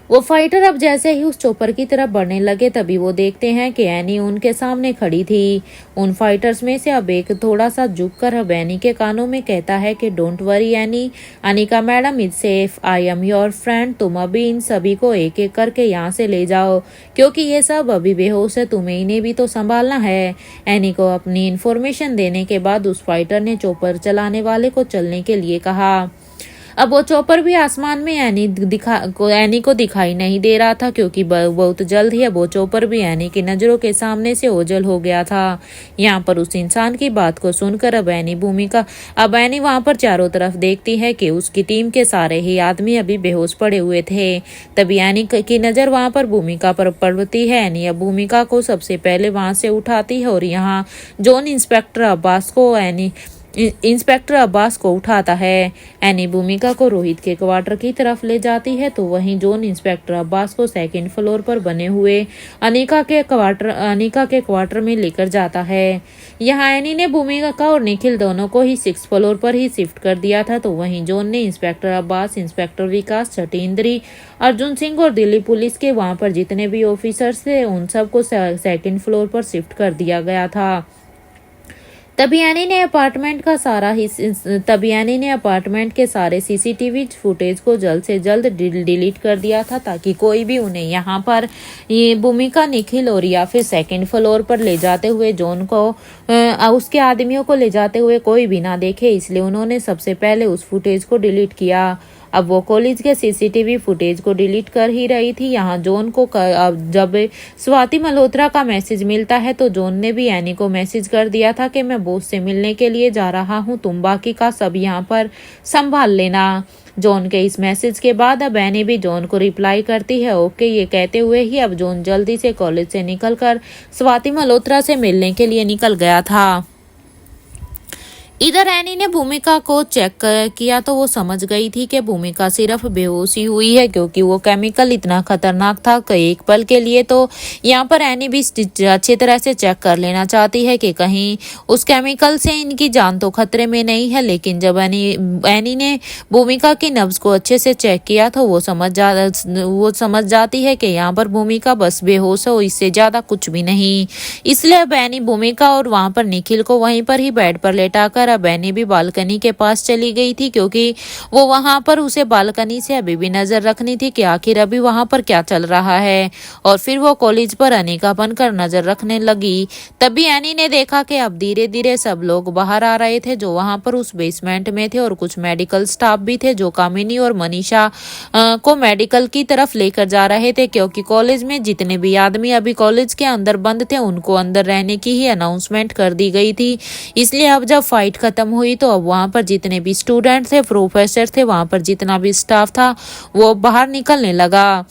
वो फाइटर अब जैसे ही उस चॉपर की तरफ बढ़ने लगे तभी वो देखते हैं कि एनी उनके सामने खड़ी थी। उन फाइटर्स में से अब एक थोड़ा सा झुककर अब एनी के कानों में कहता है कि don't worry any, Anika madam is safe, I am your friend. तुम अभी इन सभी को एक एक करके यहाँ से ले जाओ, क्योंकि ये सब अभी बेहोश है, तुम्हें इन्हें भी तो संभालना है। एनी को अपनी इन्फॉर्मेशन देने के बाद उस फाइटर ने चॉपर चलाने वाले को चलने के लिए कहा। अब वो चॉपर भी आसमान में एनी को दिखाई नहीं दे रहा था, क्योंकि बहुत जल्द ही अब वो चॉपर भी एनी की नजरों के सामने से ओझल हो गया था। यहाँ पर उस इंसान की बात को सुनकर अब एनी वहाँ पर चारों तरफ देखती है कि उसकी टीम के सारे ही आदमी अभी बेहोश पड़े हुए थे। तभी एनी की नजर वहाँ पर भूमिका पर पड़ती है। एनी अब भूमिका को सबसे पहले वहाँ से उठाती है और यहाँ जॉन इंस्पेक्टर अब्बास को उठाता है। एनी भूमिका को रोहित के क्वार्टर की तरफ ले जाती है, तो वहीं जॉन इंस्पेक्टर अब्बास को सेकंड फ्लोर पर बने हुए अनिका के क्वार्टर में लेकर जाता है। यहाँ एनी ने भूमिका और निखिल दोनों को ही 6th फ्लोर पर ही शिफ्ट कर दिया था, तो वहीं जॉन ने इंस्पेक्टर अब्बास, इंस्पेक्टर विकास, छठींद्री, अर्जुन सिंह और दिल्ली पुलिस के वहां पर जितने भी ऑफिसर्स थे उन सबको सेकंड फ्लोर पर शिफ्ट कर दिया गया था। तभी एनी ने अपार्टमेंट के सारे सीसीटीवी फुटेज को जल्द से जल्द डिलीट कर दिया था, ताकि कोई भी उन्हें यहाँ पर ये भूमिका, निखिल और या फिर सेकंड फ्लोर पर ले जाते हुए जॉन को उसके आदमियों को ले जाते हुए कोई भी ना देखे। इसलिए उन्होंने सबसे पहले उस फुटेज को डिलीट किया। अब वो कॉलेज के सीसीटीवी फुटेज को डिलीट कर ही रही थी। यहाँ जॉन को जब स्वाति मल्होत्रा का मैसेज मिलता है तो जॉन ने भी एनी को मैसेज कर दिया था कि मैं बॉस से मिलने के लिए जा रहा हूँ, तुम बाकी का सब यहाँ पर संभाल लेना। जॉन के इस मैसेज के बाद अब एनी भी जॉन को रिप्लाई करती है ओके। ये कहते हुए ही अब जॉन जल्दी से कॉलेज से निकलकर स्वाति मल्होत्रा से मिलने के लिए निकल गया था। इधर एनी ने भूमिका को चेक किया तो वो समझ गई थी कि भूमिका सिर्फ बेहोशी हुई है, क्योंकि वो केमिकल इतना खतरनाक था कि एक पल के लिए तो यहाँ पर एनी भी अच्छी तरह से चेक कर लेना चाहती है कि कहीं उस केमिकल से इनकी जान तो खतरे में नहीं है। लेकिन जब एनी ने भूमिका की नब्ज को अच्छे से चेक किया तो वो समझ जाती है कि यहाँ पर भूमिका बस बेहोश है, इससे ज्यादा कुछ भी नहीं। इसलिए अब एनी भूमिका और वहां पर निखिल को वहीं पर ही बेड पर लेटाकर अब एनी भी बालकनी के पास चली गई थी, क्योंकि वो वहां पर उसे बालकनी से अभी भी नजर रखनी थी कि आखिर अभी वहां पर क्या चल रहा है। और फिर वो कॉलेज पर अनिका बनकर नजर रखने लगी। तभी एनी ने देखा कि अब धीरे धीरे सब लोग बाहर आ रहे थे जो वहां पर उस बेसमेंट में थे, और कुछ मेडिकल स्टाफ भी थे जो कामिनी और मनीषा को मेडिकल की तरफ लेकर जा रहे थे, क्योंकि कॉलेज में जितने भी आदमी अभी कॉलेज के अंदर बंद थे उनको अंदर रहने की ही अनाउंसमेंट कर दी गई थी। इसलिए अब जब फाइट खत्म हुई तो अब वहां पर जितने भी स्टूडेंट थे, प्रोफेसर थे, वहां पर जितना भी स्टाफ था वो बाहर निकलने लगा।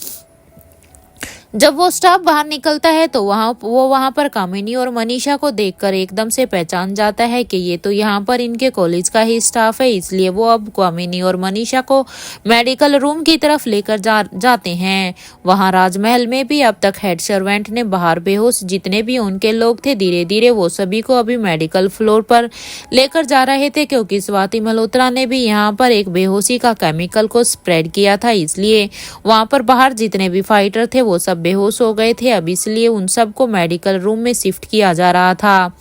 जब वो स्टाफ बाहर निकलता है तो वहां पर कामिनी और मनीषा को देखकर एकदम से पहचान जाता है कि ये तो यहाँ पर इनके कॉलेज का ही स्टाफ है। इसलिए वो अब कामिनी और मनीषा को मेडिकल रूम की तरफ लेकर जाते हैं। वहां राजमहल में भी अब तक हेड सर्वेंट ने बाहर बेहोश जितने भी उनके लोग थे, धीरे धीरे वो सभी को अभी मेडिकल फ्लोर पर लेकर जा रहे थे, क्योंकि स्वाति मल्होत्रा ने भी यहाँ पर एक बेहोशी का केमिकल को स्प्रेड किया था। इसलिए वहां पर बाहर जितने भी फाइटर थे वो सब बेहोश हो गए थे। अब इसलिए उन सबको मेडिकल रूम में शिफ्ट किया जा रहा था।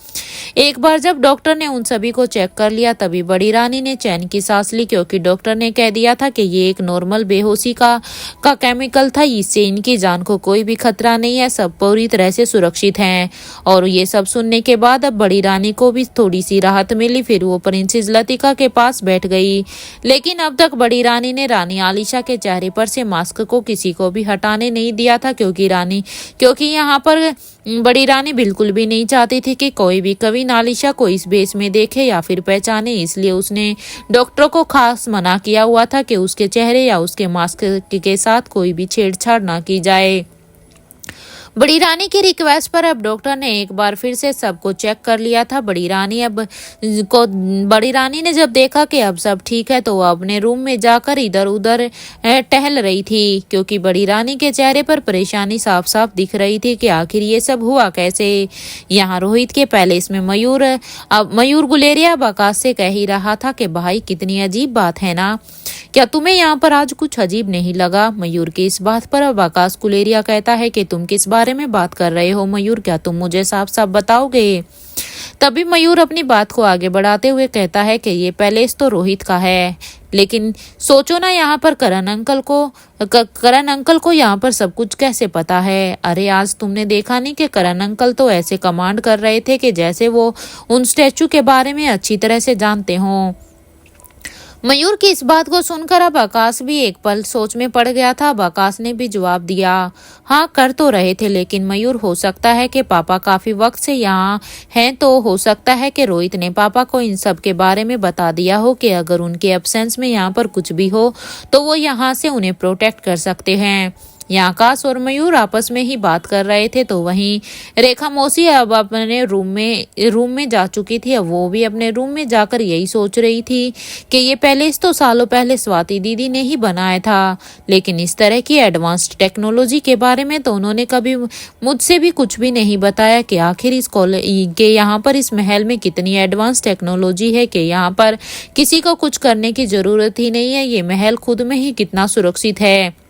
एक बार जब डॉक्टर ने उन सभी को चेक कर लिया तभी बड़ी रानी ने चैन की सांस ली, क्योंकि डॉक्टर ने कह दिया था कि ये एक नॉर्मल बेहोशी का केमिकल था, इससे इनकी जान को कोई भी खतरा नहीं है, सब पूरी तरह से सुरक्षित हैं। और ये सब सुनने के बाद अब बड़ी रानी को भी थोड़ी सी राहत मिली। फिर वो प्रिंसेस लतिका के पास बैठ गई, लेकिन अब तक बड़ी रानी ने रानी आलिशा के चेहरे पर से मास्क को किसी को भी हटाने नहीं दिया था, क्योंकि यहाँ पर बड़ी रानी बिल्कुल भी नहीं चाहती थी कि कोई भी कवि आलिशा को इस बेस में देखे या फिर पहचाने। इसलिए उसने डॉक्टर को खास मना किया हुआ था कि उसके चेहरे या उसके मास्क के साथ कोई भी छेड़छाड़ ना की जाए। बड़ी रानी की रिक्वेस्ट पर अब डॉक्टर ने एक बार फिर से सबको चेक कर लिया था। बड़ी रानी ने जब देखा कि अब सब ठीक है तो वो अपने रूम में जाकर इधर उधर टहल रही थी, क्योंकि बड़ी रानी के चेहरे पर परेशानी साफ साफ दिख रही थी कि आखिर ये सब हुआ कैसे। यहाँ रोहित के पैलेस में मयूर गुलेरिया आकाश से कह ही रहा था कि भाई कितनी अजीब बात है ना, क्या तुम्हें यहाँ पर आज कुछ अजीब नहीं लगा? मयूर की इस बात पर अब आकाश गुलेरिया कहता है कि तुम किस बारे में बात कर रहे हो मयूर, क्या तुम मुझे साफ साफ बताओगे? तभी मयूर अपनी बात को आगे बढ़ाते हुए कहता है कि ये पैलेस तो रोहित का है, लेकिन सोचो ना यहाँ पर करण अंकल को यहाँ पर सब कुछ कैसे पता है? अरे आज तुमने देखा नहीं कि करण अंकल तो ऐसे कमांड कर रहे थे कि जैसे वो उन स्टैचू के बारे में अच्छी तरह से जानते हों। मयूर की इस बात को सुनकर अब आकाश भी एक पल सोच में पड़ गया था। अब आकाश ने भी जवाब दिया, हाँ कर तो रहे थे, लेकिन मयूर हो सकता है कि पापा काफी वक्त से यहाँ हैं, तो हो सकता है कि रोहित ने पापा को इन सब के बारे में बता दिया हो कि अगर उनके एब्सेंस में यहाँ पर कुछ भी हो तो वो यहाँ से उन्हें प्रोटेक्ट कर सकते हैं। यहाँ आकाश और मयूर आपस में ही बात कर रहे थे तो वहीं रेखा मौसी अब अपने रूम में जा चुकी थी। अब वो भी अपने रूम में जाकर यही सोच रही थी कि ये पैलेस तो सालों पहले स्वाति दीदी ने ही बनाया था, लेकिन इस तरह की एडवांस्ड टेक्नोलॉजी के बारे में तो उन्होंने कभी मुझसे भी कुछ भी नहीं बताया कि आखिर इस कॉलेज के यहाँ पर इस महल में कितनी एडवांस टेक्नोलॉजी है कि यहाँ पर किसी को कुछ करने की जरूरत ही नहीं है, ये महल खुद में ही कितना सुरक्षित है।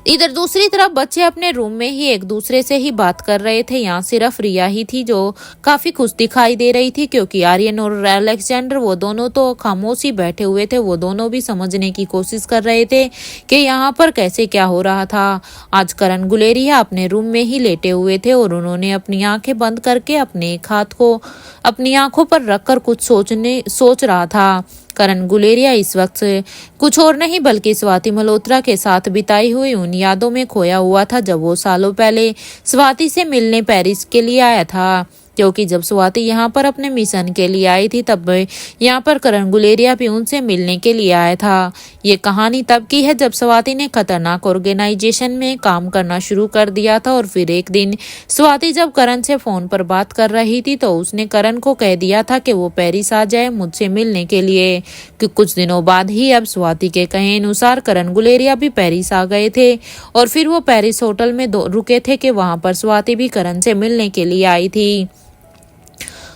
इधर दूसरी तरफ बच्चे अपने रूम में ही एक दूसरे से ही बात कर रहे थे। यहाँ सिर्फ रिया ही थी जो काफी खुश दिखाई दे रही थी, क्योंकि आर्यन और अलेक्जेंडर वो दोनों तो खामोश ही बैठे हुए थे। वो दोनों भी समझने की कोशिश कर रहे थे कि यहाँ पर कैसे क्या हो रहा था। आज करण गुलेरिया अपने रूम में ही लेटे हुए थे और उन्होंने अपनी आंखें बंद करके अपने एक हाथ को अपनी आंखों पर रखकर कुछ सोच रहा था। करण गुलेरिया इस वक्त कुछ और नहीं बल्कि स्वाति मल्होत्रा के साथ बिताई हुई उन यादों में खोया हुआ था जब वो सालों पहले स्वाति से मिलने पेरिस के लिए आया था। क्योंकि जब स्वाति यहाँ पर अपने मिशन के लिए आई थी तब यहाँ पर करण गुलेरिया भी उनसे मिलने के लिए आया था। ये कहानी तब की है जब स्वाति ने खतरनाक ऑर्गेनाइजेशन में काम करना शुरू कर दिया था और फिर एक दिन स्वाति जब करण से फोन पर बात कर रही थी तो उसने करण को कह दिया था कि वो पेरिस आ जाए मुझसे मिलने के लिए। कि कुछ दिनों बाद ही अब स्वाति के कहे अनुसार करण गुलेरिया भी पेरिस आ गए थे और फिर वो पेरिस होटल में रुके थे कि वहां पर स्वाति भी करण से मिलने के लिए आई थी।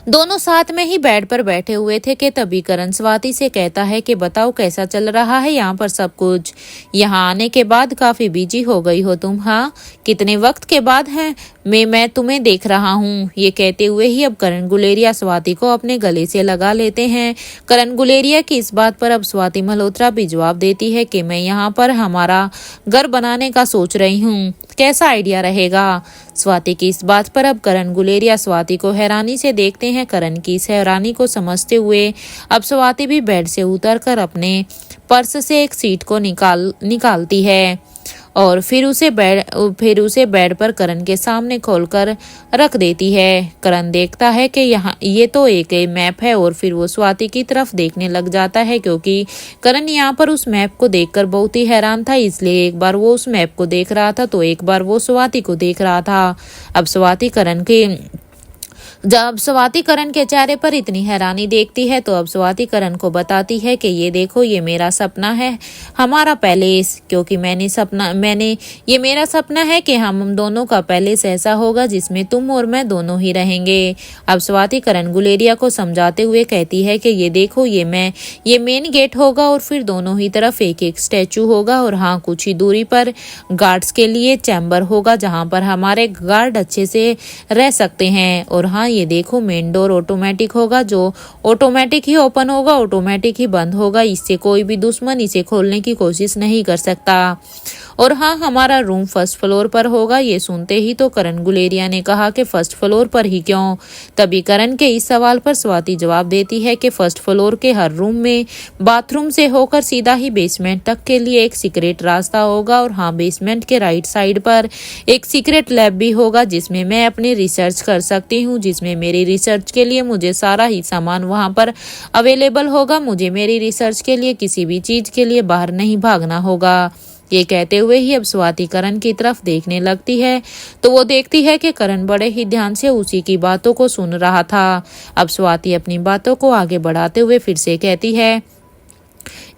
दोनों साथ में ही बेड पर बैठे हुए थे कि तभी करण स्वाति से कहता है कि बताओ कैसा चल रहा है यहाँ पर सब कुछ। यहाँ आने के बाद काफी बिजी हो गई हो तुम, हाँ कितने वक्त के बाद है मैं तुम्हें देख रहा हूँ। ये कहते हुए ही अब करण गुलेरिया स्वाति को अपने गले से लगा लेते हैं। करण गुलेरिया की इस बात पर अब स्वाति मल्होत्रा भी जवाब देती है कि मैं यहाँ पर हमारा घर बनाने का सोच रही हूँ, कैसा आइडिया रहेगा। स्वाति की इस बात पर अब करण गुलेरिया स्वाति को हैरानी से देखते हैं। करण की इस हैरानी को समझते हुए अब स्वाति भी बेड से उतरकर अपने पर्स से एक सीट को निकालती है और फिर उसे बेड पर करण के सामने खोलकर रख देती है। करण देखता है कि यहाँ ये तो एक मैप है और फिर वो स्वाति की तरफ देखने लग जाता है, क्योंकि करण यहाँ पर उस मैप को देखकर बहुत ही हैरान था। इसलिए एक बार वो उस मैप को देख रहा था तो एक बार वो स्वाति को देख रहा था। जब स्वाति करण के चेहरे पर इतनी हैरानी देखती है तो अब स्वाति करण को बताती है कि ये देखो, ये मेरा सपना है, हमारा पैलेस, क्योंकि ये मेरा सपना है कि हम दोनों का पैलेस ऐसा होगा जिसमें तुम और मैं दोनों ही रहेंगे। अब स्वाति करण गुलेरिया को समझाते हुए कहती है कि ये देखो, ये मेन गेट होगा और फिर दोनों ही तरफ एक एक स्टैचू होगा और हाँ, कुछ ही दूरी पर गार्ड्स के लिए चैम्बर होगा जहाँ पर हमारे गार्ड अच्छे से रह सकते हैं। और हाँ, ये देखो, मेन डोर ऑटोमेटिक होगा, जो ऑटोमेटिक ही ओपन होगा, ऑटोमेटिक ही बंद होगा। इससे कोई भी दुश्मन इसे खोलने की कोशिश नहीं कर सकता। और हाँ, हमारा रूम फर्स्ट फ्लोर पर होगा। ये सुनते ही तो करण गुलेरिया ने कहा कि फर्स्ट फ्लोर पर ही क्यों? तभी करण के इस सवाल पर स्वाति जवाब देती है कि फर्स्ट फ्लोर के हर रूम में बाथरूम से होकर सीधा ही बेसमेंट तक के लिए एक सीक्रेट रास्ता होगा। और हाँ, बेसमेंट के राइट साइड पर एक सीक्रेट लैब भी होगा जिसमें मैं अपनी रिसर्च कर सकती हूँ, जिसमें मेरी रिसर्च के लिए मुझे सारा ही सामान वहाँ पर अवेलेबल होगा। मुझे मेरी रिसर्च के लिए किसी भी चीज के लिए बाहर नहीं भागना होगा। ये कहते हुए ही अब स्वाति करण की तरफ देखने लगती है तो वो देखती है कि करण बड़े ही ध्यान से उसी की बातों को सुन रहा था। अब स्वाति अपनी बातों को आगे बढ़ाते हुए फिर से कहती है,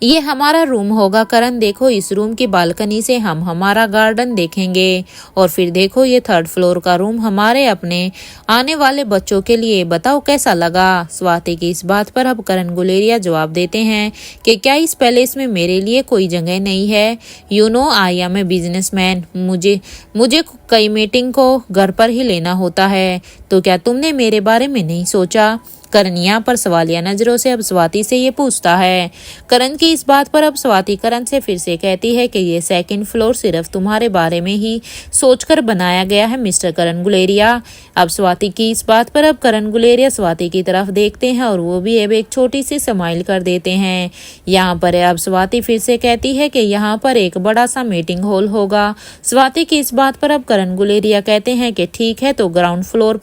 ये हमारा रूम होगा करण, देखो इस रूम की बालकनी से हम हमारा गार्डन देखेंगे। और फिर देखो, ये थर्ड फ्लोर का रूम हमारे अपने आने वाले बच्चों के लिए, बताओ कैसा लगा? स्वाति की इस बात पर अब करण गुलेरिया जवाब देते हैं कि क्या इस पैलेस में मेरे लिए कोई जगह नहीं है? You know, I am a businessman, मुझे कई मीटिंग को घर पर ही लेना होता है, तो क्या तुमने मेरे बारे में नहीं सोचा? करण यहाँ पर सवालिया नजरों से अब स्वाति से ये पूछता है। करण की इस बात पर अब स्वाति करण से फिर से कहती है कि ये सेकंड फ्लोर सिर्फ तुम्हारे बारे में ही सोचकर बनाया गया है मिस्टर करण गुलेरिया। अब स्वाति की इस बात पर अब करण गुलेरिया स्वाति की तरफ देखते हैं और वो भी अब एक छोटी सी स्माइल कर देते हैं। यहाँ पर अब स्वाति फिर से कहती है कि यहाँ पर एक बड़ा सा मीटिंग हॉल होगा। स्वाति की इस बात पर अब करण गुलेरिया कहते हैं कि ठीक है, तो ग्राउंड फ्लोर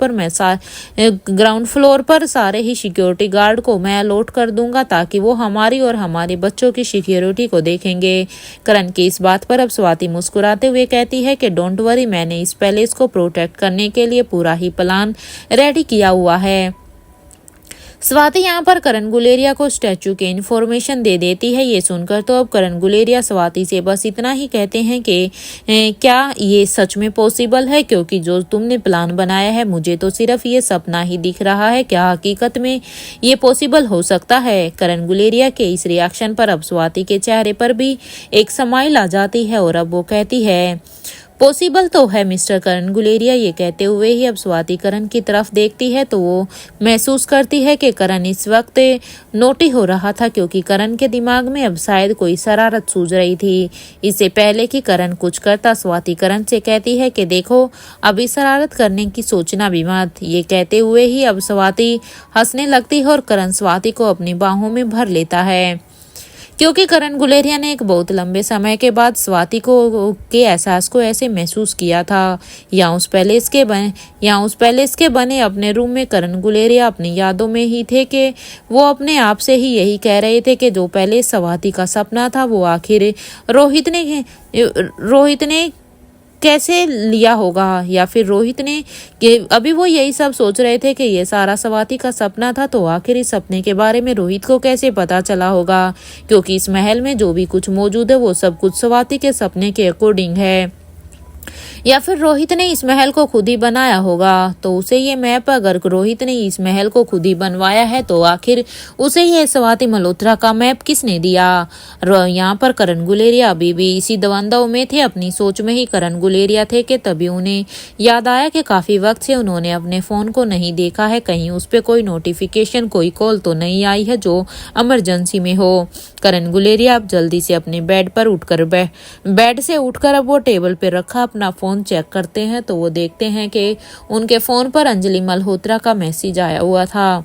पर सारे ही सिक्योरिटी गार्ड को मैं अलॉट कर दूंगा ताकि वो हमारी और हमारे बच्चों की सिक्योरिटी को देखेंगे। करण की इस बात पर अब स्वाति मुस्कुराते हुए कहती है कि डोंट वरी, मैंने इस पैलेस को प्रोटेक्ट करने के लिए पूरा ही प्लान रेडी किया हुआ है। स्वाति यहाँ पर करण गुलेरिया को स्टैचू के इन्फॉर्मेशन दे देती है। ये सुनकर तो अब करण गुलेरिया स्वाति से बस इतना ही कहते हैं कि क्या ये सच में पॉसिबल है? क्योंकि जो तुमने प्लान बनाया है, मुझे तो सिर्फ ये सपना ही दिख रहा है, क्या हकीकत में ये पॉसिबल हो सकता है? करण गुलेरिया के इस रिएक्शन पर अब स्वाति के चेहरे पर भी एक स्माइल आ जाती है और अब वो कहती है, पॉसिबल तो है मिस्टर करण गुलेरिया। ये कहते हुए ही अब स्वाति करण की तरफ देखती है तो वो महसूस करती है कि करण इस वक्त नोटी हो रहा था, क्योंकि करण के दिमाग में अब शायद कोई शरारत सूझ रही थी। इससे पहले कि करण कुछ करता, स्वाति करण से कहती है कि देखो, अभी शरारत करने की सोचना भी मत। ये कहते हुए ही अब स्वाति हंसने लगती है और करण स्वाति को अपनी बाहों में भर लेता है, क्योंकि करण गुलेरिया ने एक बहुत लंबे समय के बाद स्वाति के एहसास को ऐसे महसूस किया था। या उस पैलेस के बने अपने रूम में करण गुलेरिया अपनी यादों में ही थे कि वो अपने आप से ही यही कह रहे थे कि जो पैलेस स्वाति का सपना था वो आखिर रोहित ने कैसे लिया होगा, या फिर रोहित ने अभी वो यही सब सोच रहे थे कि ये सारा स्वाति का सपना था, तो आखिर इस सपने के बारे में रोहित को कैसे पता चला होगा? क्योंकि इस महल में जो भी कुछ मौजूद है वो सब कुछ स्वाति के सपने के अकॉर्डिंग है। या फिर रोहित ने इस महल को खुद ही बनाया होगा। तो उसे ये मैप, अगर रोहित ने इस महल को खुद ही बनवाया है तो आखिर उसे ये स्वाति मल्होत्रा का मैप किसने दिया? यहाँ पर करण गुलेरिया अभी भी इसी द्वंद्व में थे, अपनी सोच में ही करण गुलेरिया थे कि तभी उन्हें याद आया कि काफी वक्त से उन्होंने अपने फोन को नहीं देखा है, कहीं उस पर कोई नोटिफिकेशन, कोई कॉल तो नहीं आई है जो इमरजेंसी में हो। करण गुलेरिया अब जल्दी से अपने बेड से उठकर अब वो टेबल पे रखा अपना फोन चेक करते हैं तो वो देखते हैं कि उनके फोन पर अंजलि मल्होत्रा का मैसेज आया हुआ था।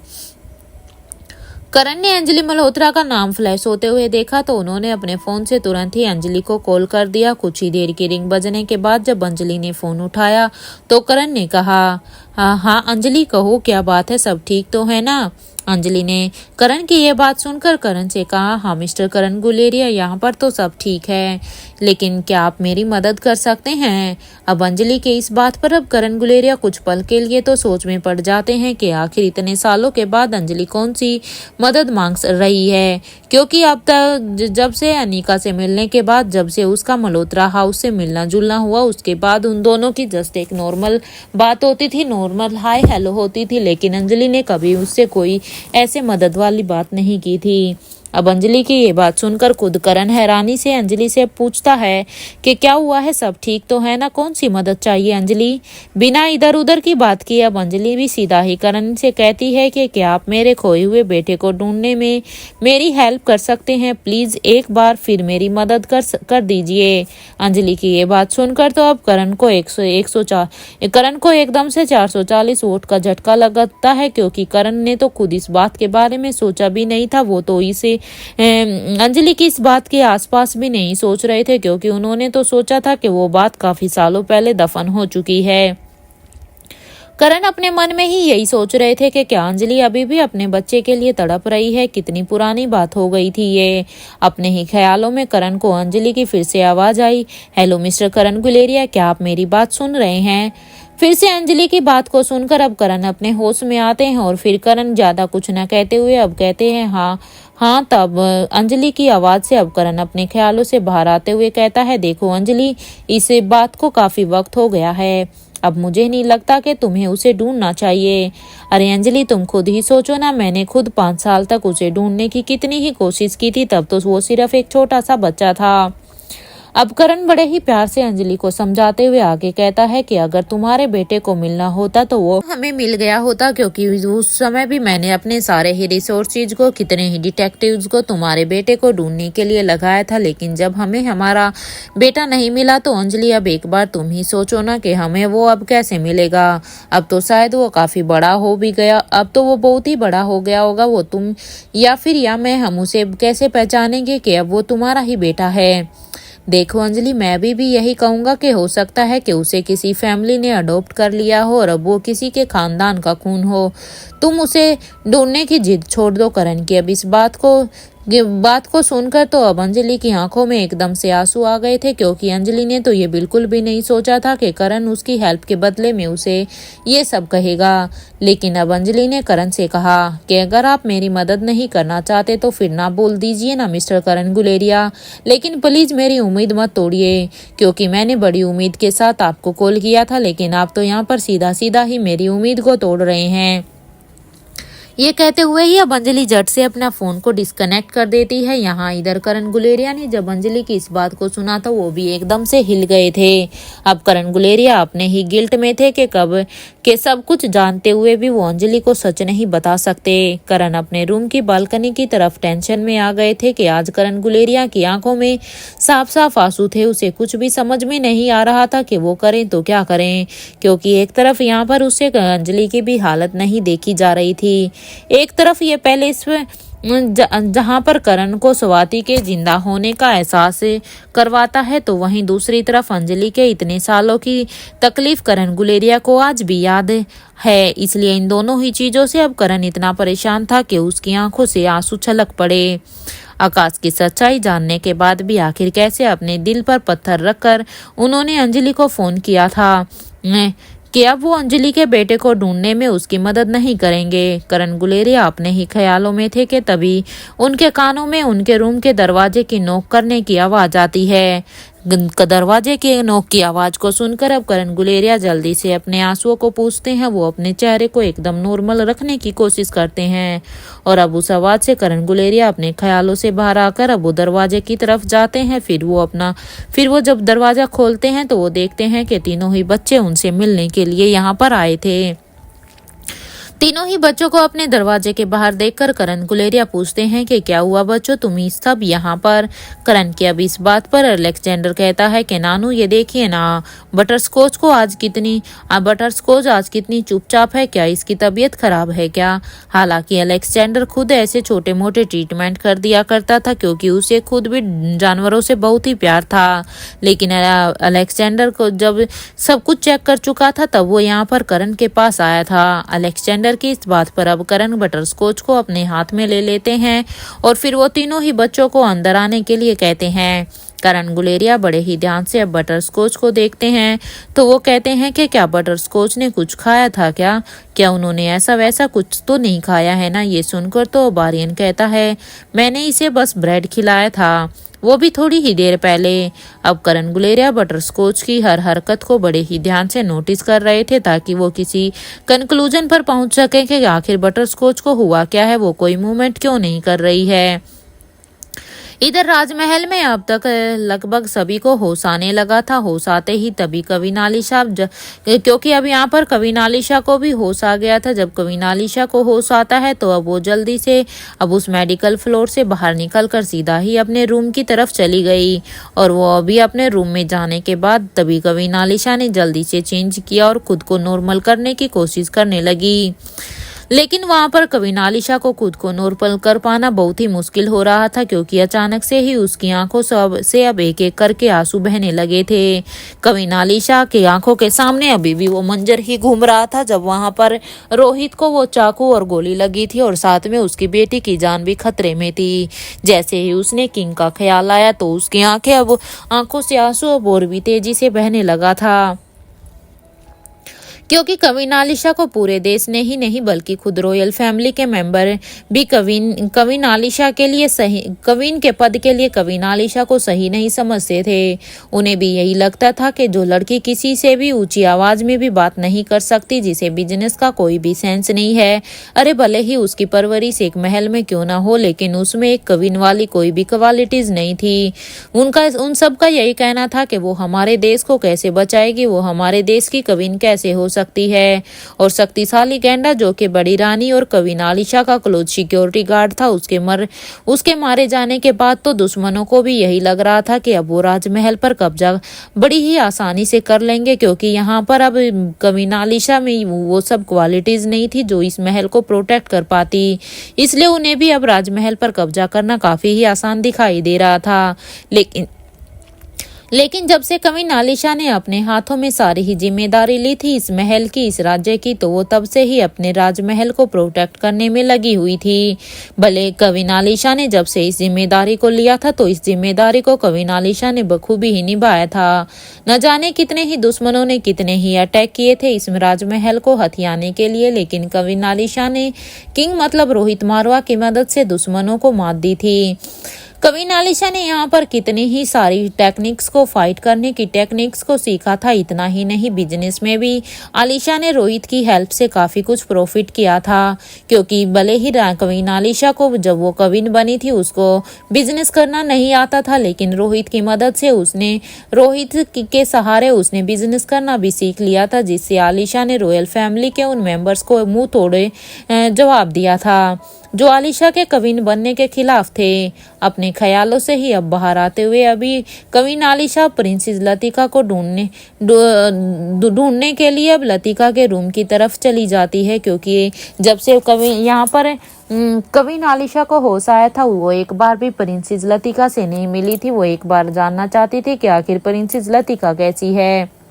करण ने अंजलि मल्होत्रा का नाम फ्लैश होते हुए देखा तो उन्होंने अपने फोन से तुरंत ही अंजलि को कॉल कर दिया। कुछ ही देर की रिंग बजने के बाद जब अंजलि ने फोन उठाया तो करण ने कहा, हाँ अंजलि कहो, क्या बात है, सब ठीक तो है ना। अंजलि ने करण की यह बात सुनकर करण से कहा, हाँ मिस्टर करण गुलेरिया, यहाँ पर तो सब ठीक है, लेकिन क्या आप मेरी मदद कर सकते हैं। अब अंजलि के इस बात पर अब करण गुलेरिया कुछ पल के लिए तो सोच में पड़ जाते हैं कि आखिर इतने सालों के बाद अंजलि कौन सी मदद मांग रही है, क्योंकि अब तक जब से अनिका से मिलने के बाद, जब से उसका मल्होत्रा हाउस से मिलना जुलना हुआ, उसके बाद उन दोनों की जस्ट एक नॉर्मल बात होती थी, नॉर्मल हाय हेलो होती थी, लेकिन अंजलि ने कभी उससे कोई ऐसे मदद वाली बात नहीं की थी। अब अंजलि की ये बात सुनकर खुद करण हैरानी से अंजलि से पूछता है कि क्या हुआ है, सब ठीक तो है ना, कौन सी मदद चाहिए अंजलि। बिना इधर उधर की बात किए अब अंजलि भी सीधा ही करण से कहती है कि क्या आप मेरे खोए हुए बेटे को ढूंढने में मेरी हेल्प कर सकते हैं, प्लीज एक बार फिर मेरी मदद कर दीजिए। अंजलि की ये बात सुनकर तो अब करण को एकदम से 440 वोट का झटका लगता है, क्योंकि करण ने तो खुद इस बात के बारे में सोचा भी नहीं था। वो तो इसे अंजलि की इस बात के आसपास भी नहीं सोच रहे थे, क्योंकि उन्होंने तो सोचा था कि वो बात काफी सालों पहले दफन हो चुकी है। करण अपने मन में ही यही सोच रहे थे कि क्या अंजलि अभी भी अपने बच्चे के लिए तड़प रही है, कितनी पुरानी बात हो गई थी ये। अपने ही ख्यालों में करण को अंजलि की फिर से आवाज आई, हेलो मिस्टर करण गुलेरिया, क्या आप मेरी बात सुन रहे हैं। फिर से अंजलि की बात को सुनकर अब करण अपने होश में आते हैं और फिर करण ज्यादा कुछ न कहते हुए अब कहते हैं, हाँ हाँ। तब अंजलि की आवाज से अब करण अपने ख्यालों से बाहर आते हुए कहता है, देखो अंजलि, इस बात को काफी वक्त हो गया है, अब मुझे नहीं लगता कि तुम्हें उसे ढूंढना चाहिए। अरे अंजलि, तुम खुद ही सोचो ना, मैंने खुद 5 साल तक उसे ढूंढने की कितनी ही कोशिश की थी, तब तो वो सिर्फ एक छोटा सा बच्चा था। अब करण बड़े ही प्यार से अंजलि को समझाते हुए आगे कहता है कि अगर तुम्हारे बेटे को मिलना होता तो वो हमें मिल गया होता, क्योंकि उस समय भी मैंने अपने सारे ही रिसोर्सेज को, कितने ही डिटेक्टिव्स को तुम्हारे बेटे को ढूंढने के लिए लगाया था, लेकिन जब हमें हमारा बेटा नहीं मिला तो अंजलि अब एक बार तुम ही सोचो ना कि हमें वो अब कैसे मिलेगा। अब तो शायद वो काफी बड़ा हो भी गया, अब तो वो बहुत ही बड़ा हो गया होगा, वो तुम या मैं, हम उसे कैसे पहचानेंगे कि अब वो तुम्हारा ही बेटा है। देखो अंजलि, मैं भी यही कहूंगा कि हो सकता है कि उसे किसी फैमिली ने अडॉप्ट कर लिया हो और अब वो किसी के खानदान का खून हो। तुम उसे ढूंढने की जिद छोड़ दो। करण की अब इस बात को सुनकर तो अब अंजलि की आंखों में एकदम से आंसू आ गए थे, क्योंकि अंजलि ने तो ये बिल्कुल भी नहीं सोचा था कि करण उसकी हेल्प के बदले में उसे ये सब कहेगा। लेकिन अब अंजलि ने करण से कहा कि अगर आप मेरी मदद नहीं करना चाहते तो फिर ना बोल दीजिए ना मिस्टर करण गुलेरिया, लेकिन प्लीज मेरी उम्मीद मत तोड़िए, क्योंकि मैंने बड़ी उम्मीद के साथ आपको कॉल किया था, लेकिन आप तो यहाँ पर सीधा सीधा ही मेरी उम्मीद को तोड़ रहे हैं। ये कहते हुए ही अब अंजलि झट से अपना फोन को डिस्कनेक्ट कर देती है। यहाँ इधर करण गुलेरिया ने जब अंजलि की इस बात को सुना तो वो भी एकदम से हिल गए थे। अब करण गुलेरिया अपने ही गिल्ट में थे कि कब के सब कुछ जानते हुए भी वो अंजलि को सच नहीं बता सकते। करण अपने रूम की बालकनी की तरफ टेंशन में आ गए थे कि आज करण गुलेरिया की आंखों में साफ साफ आंसू थे। उसे कुछ भी समझ में नहीं आ रहा था कि वो करें तो क्या करें, क्योंकि एक तरफ यहाँ पर उसे अंजलि की भी हालत नहीं देखी जा रही थी। एक तरफ ये पहले इस जहां पर करण को स्वाति के जिंदा होने का एहसास करवाता है, तो वहीं दूसरी तरफ अंजलि के इतने सालों की तकलीफ करण गुलेरिया को आज भी याद है। इसलिए इन दोनों ही चीजों से अब करण इतना परेशान था कि उसकी आंखों से आंसू छलक पड़े। आकाश की सच्चाई जानने के बाद भी आखिर कैसे अपने दिल पर पत्थर रखकर उन्होंने अंजलि को फोन किया था कि अब वो अंजलि के बेटे को ढूंढने में उसकी मदद नहीं करेंगे। करण गुलेरिया अपने ही ख्यालों में थे कि तभी उनके कानों में उनके रूम के दरवाजे की नोक करने की आवाज आती है। दरवाजे के नोक की आवाज को सुनकर अब करण गुलेरिया जल्दी से अपने आंसुओं को पूछते हैं। वो अपने चेहरे को एकदम नॉर्मल रखने की कोशिश करते हैं और अब उस आवाज से करण गुलेरिया अपने ख्यालों से बाहर आकर अब वो दरवाजे की तरफ जाते हैं। फिर वो जब दरवाजा खोलते हैं तो वो देखते हैं कि तीनों ही बच्चे उनसे मिलने के लिए यहाँ पर आए थे। तीनों ही बच्चों को अपने दरवाजे के बाहर देखकर करण गुलेरिया पूछते हैं कि क्या हुआ बच्चों, तुम सब यहाँ पर। करण की अब इस बात पर अलेक्जेंडर कहता है कि नानू ये देखिए ना, बटरस्कॉच आज कितनी चुपचाप है, क्या इसकी तबीयत खराब है क्या। हालांकि अलेक्जेंडर खुद ऐसे छोटे मोटे ट्रीटमेंट कर दिया करता था क्योंकि उसे खुद भी जानवरों से बहुत ही प्यार था। लेकिन अलेक्जेंडर को जब सब कुछ चेक कर चुका था तब वो यहाँ पर करण के पास आया था। अलेक्जेंडर की इस बात पर अब करण बटरस्कॉच को अपने हाथ में ले लेते हैं और फिर वो तीनों ही बच्चों को अंदर आने के लिए कहते हैं। करण गुलेरिया बड़े ही ध्यान से अब बटरस्कॉच को देखते हैं तो वो कहते हैं कि क्या बटरस्कॉच ने कुछ खाया था क्या उन्होंने ऐसा वैसा कुछ तो नहीं खाया है ना। ये सुनकर तो बारियन कहता है मैंने इसे बस ब्रेड खिलाया था, वो भी थोड़ी ही देर पहले। अब करण गुलेरिया बटरस्कॉच की हर हरकत को बड़े ही ध्यान से नोटिस कर रहे थे ताकि वो किसी कंक्लूजन पर पहुंच सके कि आखिर बटरस्कॉच को हुआ क्या है, वो कोई मूवमेंट क्यों नहीं कर रही है। इधर राजमहल में अब तक लगभग सभी को होश आने लगा था। होश आते ही तभी कविनालिशा, क्योंकि अब यहाँ पर कविनालिशा को भी होश आ गया था। जब कविनालिशा को होश आता है तो अब वो जल्दी से अब उस मेडिकल फ्लोर से बाहर निकलकर सीधा ही अपने रूम की तरफ चली गई और वो अभी अपने रूम में जाने के बाद तभी कविनालिशा ने जल्दी से चेंज किया और खुद को नॉर्मल करने की कोशिश करने लगी। लेकिन वहां पर कविनालिशा को खुद को नॉर्मल कर पाना बहुत ही मुश्किल हो रहा था क्योंकि अचानक से ही उसकी आंखों से अब एक एक करके आंसू बहने लगे थे। कविनालिशा की आंखों के सामने अभी भी वो मंजर ही घूम रहा था जब वहां पर रोहित को वो चाकू और गोली लगी थी और साथ में उसकी बेटी की जान भी खतरे में थी। जैसे ही उसने किंग का ख्याल आया तो उसकी आंखों से आंसू अब और भी तेजी से बहने लगा था क्योंकि कविनालिशा को पूरे देश ने ही नहीं बल्कि खुद रॉयल फैमिली के मेंबर भी कविनालिशा के लिए सही, कविन के पद के लिए कविनालिशा को सही नहीं समझते थे। उन्हें भी यही लगता था कि जो लड़की किसी से भी ऊंची आवाज में भी बात नहीं कर सकती, जिसे बिजनेस का कोई भी सेंस नहीं है, अरे भले ही उसकी परवरिश एक महल में क्यों ना हो लेकिन उसमें एक कविन वाली कोई भी क्वालिटीज नहीं थी। उन सब का यही कहना था कि वो हमारे देश को कैसे बचाएगी, वो हमारे देश की कविन कैसे हो सकती है। और शक्तिशाली गैंडा जो कि बड़ी रानी और कविनालिशा का क्लोज सिक्योरिटी गार्ड था, उसके मारे जाने के बाद तो दुश्मनों को भी यही लग रहा था कि अब वो राजमहल पर कब्जा बड़ी ही आसानी से कर लेंगे क्योंकि यहाँ पर अब कविनालिशा में वो सब क्वालिटीज नहीं थी जो इस महल को प्रोटेक्ट कर पाती। इसलिए उन्हें भी अब राजमहल पर कब्जा करना काफी ही आसान दिखाई दे रहा था। लेकिन जब से कविनालिशा ने अपने हाथों में सारी ही जिम्मेदारी ली थी इस महल की, इस राज्य की, तो वो तब से ही अपने राजमहल को प्रोटेक्ट करने में लगी हुई थी। भले कविनालिशा ने जब से इस जिम्मेदारी को लिया था तो इस जिम्मेदारी को कविनालिशा ने बखूबी ही निभाया था। न जाने कितने ही दुश्मनों ने कितने ही अटैक किए थे इस राजमहल को हथियाने के लिए, लेकिन कविनालिशा ने किंग मतलब रोहित मारवा की मदद से दुश्मनों को मात दी थी। कविनालिशा ने यहाँ पर कितनी ही सारी टेक्निक्स को, फाइट करने की टेक्निक्स को सीखा था। इतना ही नहीं, बिजनेस में भी आलिशा ने रोहित की हेल्प से काफी कुछ प्रॉफिट किया था क्योंकि भले ही कविनालिशा को जब वो कविन बनी थी उसको बिजनेस करना नहीं आता था, लेकिन रोहित की मदद से रोहित के सहारे उसने बिजनेस करना भी सीख लिया था, जिससे आलिशा ने रॉयल फैमिली के उन मेंबर्स को मुंह तोड़े जवाब दिया था जो आलिशा के कविन बनने के खिलाफ थे। अपने ख्यालों से ही अब बाहर आते हुए अभी कविनालिशा प्रिंसेस लतिका को ढूंढने के लिए अब लतिका के रूम की तरफ चली जाती है क्योंकि जब से यहाँ पर कविनालिशा को होश आया था वो एक बार भी प्रिंसेस लतिका से नहीं मिली थी। वो एक बार जानना चाहती थी कि आखिर प्रिंसेस लतिका कैसी है।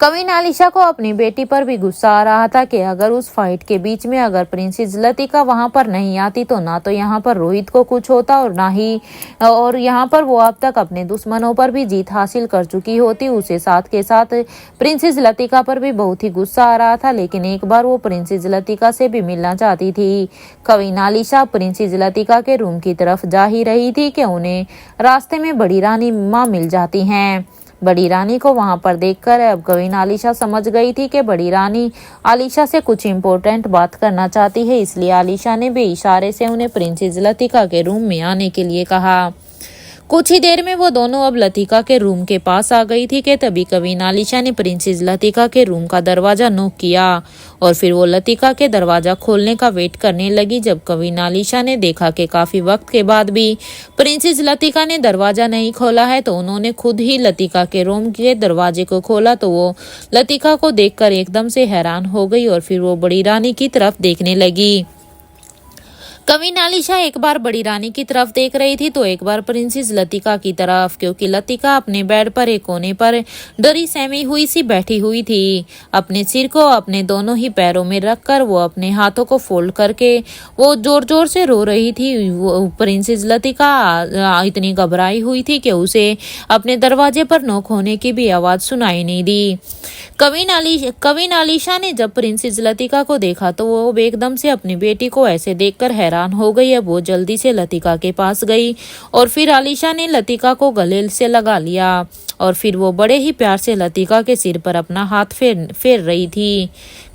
कविनालिशा को अपनी बेटी पर भी गुस्सा आ रहा था कि अगर उस फाइट के बीच में अगर प्रिंसेस लतिका वहां पर नहीं आती तो ना तो यहाँ पर रोहित को कुछ होता और यहाँ पर वो अब तक अपने दुश्मनों पर भी जीत हासिल कर चुकी होती। उसे साथ के साथ प्रिंसेस लतिका पर भी बहुत ही गुस्सा आ रहा था, लेकिन एक बार वो प्रिंसेस लतिका से भी मिलना चाहती थी। कविनालिशा प्रिंसेस लतिका के रूम की तरफ जा ही रही थी कि उन्हें रास्ते में बड़ी रानी माँ मिल जाती हैं। बड़ी रानी को वहां पर देखकर अब कविनालिशा समझ गई थी कि बड़ी रानी आलिशा से कुछ इम्पोर्टेंट बात करना चाहती है, इसलिए आलिशा ने भी इशारे से उन्हें प्रिंसेस लतिका के रूम में आने के लिए कहा। कुछ ही देर में वो दोनों अब लतिका के रूम के पास आ गई थी कि तभी कविन आलिशा ने प्रिंसेस लतिका के रूम का दरवाजा नॉक किया और फिर वो लतिका के दरवाजा खोलने का वेट करने लगी। जब कविन आलिशा ने देखा कि काफी वक्त के बाद भी प्रिंसेस लतिका ने दरवाजा नहीं खोला है तो उन्होंने खुद ही लतिका के रूम के दरवाजे को खोला तो वो लतिका को देखकर एकदम से हैरान हो गई और फिर वो बड़ी रानी की तरफ देखने लगी। कविन आलिशा एक बार बड़ी रानी की तरफ देख रही थी तो एक बार प्रिंसेस लतिका की तरफ, क्योंकि लतिका अपने बेड पर एक कोने पर डरी सहमी हुई सी बैठी हुई थी। अपने सिर को अपने दोनों ही पैरों में रखकर वो अपने हाथों को फोल्ड करके वो जोर जोर से रो रही थी। वो प्रिंसेस लतिका इतनी घबराई हुई थी कि उसे अपने दरवाजे पर नॉक होने की भी आवाज सुनाई नहीं दी। कविन आलिशा ने जब प्रिंसेस लतिका को देखा तो वो एकदम से अपनी बेटी को ऐसे देखकर हैरान हो गई। अब वो जल्दी से लतिका के पास गई और फिर आलिशा ने लतिका को गले से लगा लिया और फिर वो बड़े ही प्यार से लतिका के सिर पर अपना हाथ फेर रही थी।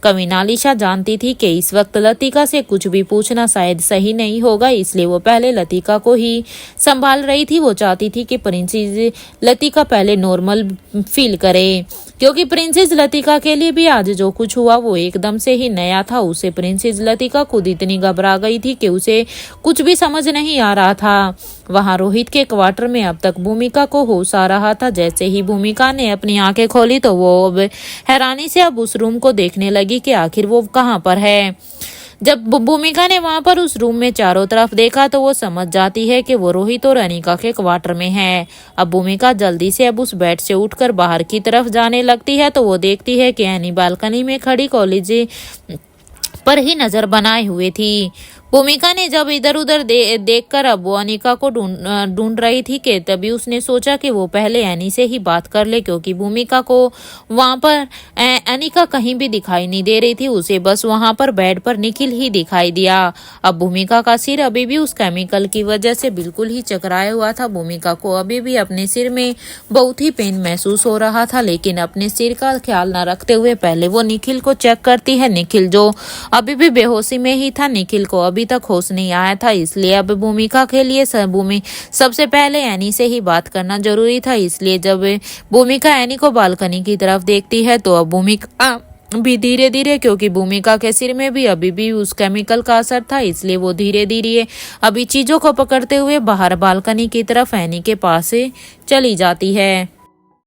कविन आलिशा जानती थी कि इस वक्त लतिका से कुछ भी पूछना शायद सही नहीं होगा, इसलिए वो पहले लतिका को ही संभाल रही थी। वो चाहती थी कि प्रिंसेस लतिका पहले नॉर्मल फील करे, क्योंकि प्रिंसेस लतिका के लिए भी आज जो कुछ हुआ वो एकदम से ही नया था। उसे प्रिंसेस लतिका खुद इतनी घबरा गई थी कि उसे कुछ भी समझ नहीं आ रहा था। वहां रोहित के क्वार्टर में अब तक भूमिका को होश आ रहा था। जैसे ही भूमिका ने अपनी आंखें खोली तो वो अब हैरानी से अब उस रूम को देखने लगी कि आखिर वो कहाँ पर है। जब भूमिका ने वहां पर उस रूम में चारों तरफ देखा तो वो समझ जाती है कि वो रोहित और अनिका के क्वार्टर में है। अब भूमिका जल्दी से अब उस बेड से उठकर बाहर की तरफ जाने लगती है तो वो देखती है कि अनी बालकनी में खड़ी कॉलेज पर ही नजर बनाए हुए थी। भूमिका ने जब इधर उधर देखकर अब वो अनिका को ढूंढ रही थी कि तभी उसने सोचा कि वो पहले एनी से ही बात कर ले, क्योंकि भूमिका को वहां पर अनिका कहीं भी दिखाई नहीं दे रही थी। उसे बस वहां पर बेड पर निखिल ही दिखाई दिया। अब भूमिका का सिर अभी भी उस केमिकल की वजह से बिल्कुल ही चकराया हुआ था। भूमिका को अभी भी अपने सिर में बहुत ही पेन महसूस हो रहा था, लेकिन अपने सिर का ख्याल न रखते हुए पहले वो निखिल को चेक करती है। निखिल जो अभी भी बेहोशी में ही था, निखिल को अभी तक होश नहीं आया था, इसलिए अब भूमिका के लिए सबसे पहले एनी से ही बात करना जरूरी था। इसलिए जब भूमिका एनी को बालकनी की तरफ देखती है तो अब भूमिका भी धीरे धीरे, क्योंकि भूमिका के सिर में भी अभी भी उस केमिकल का असर था, इसलिए वो धीरे धीरे अभी चीजों को पकड़ते हुए बाहर बालकनी की तरफ एनी के पास से चली जाती है।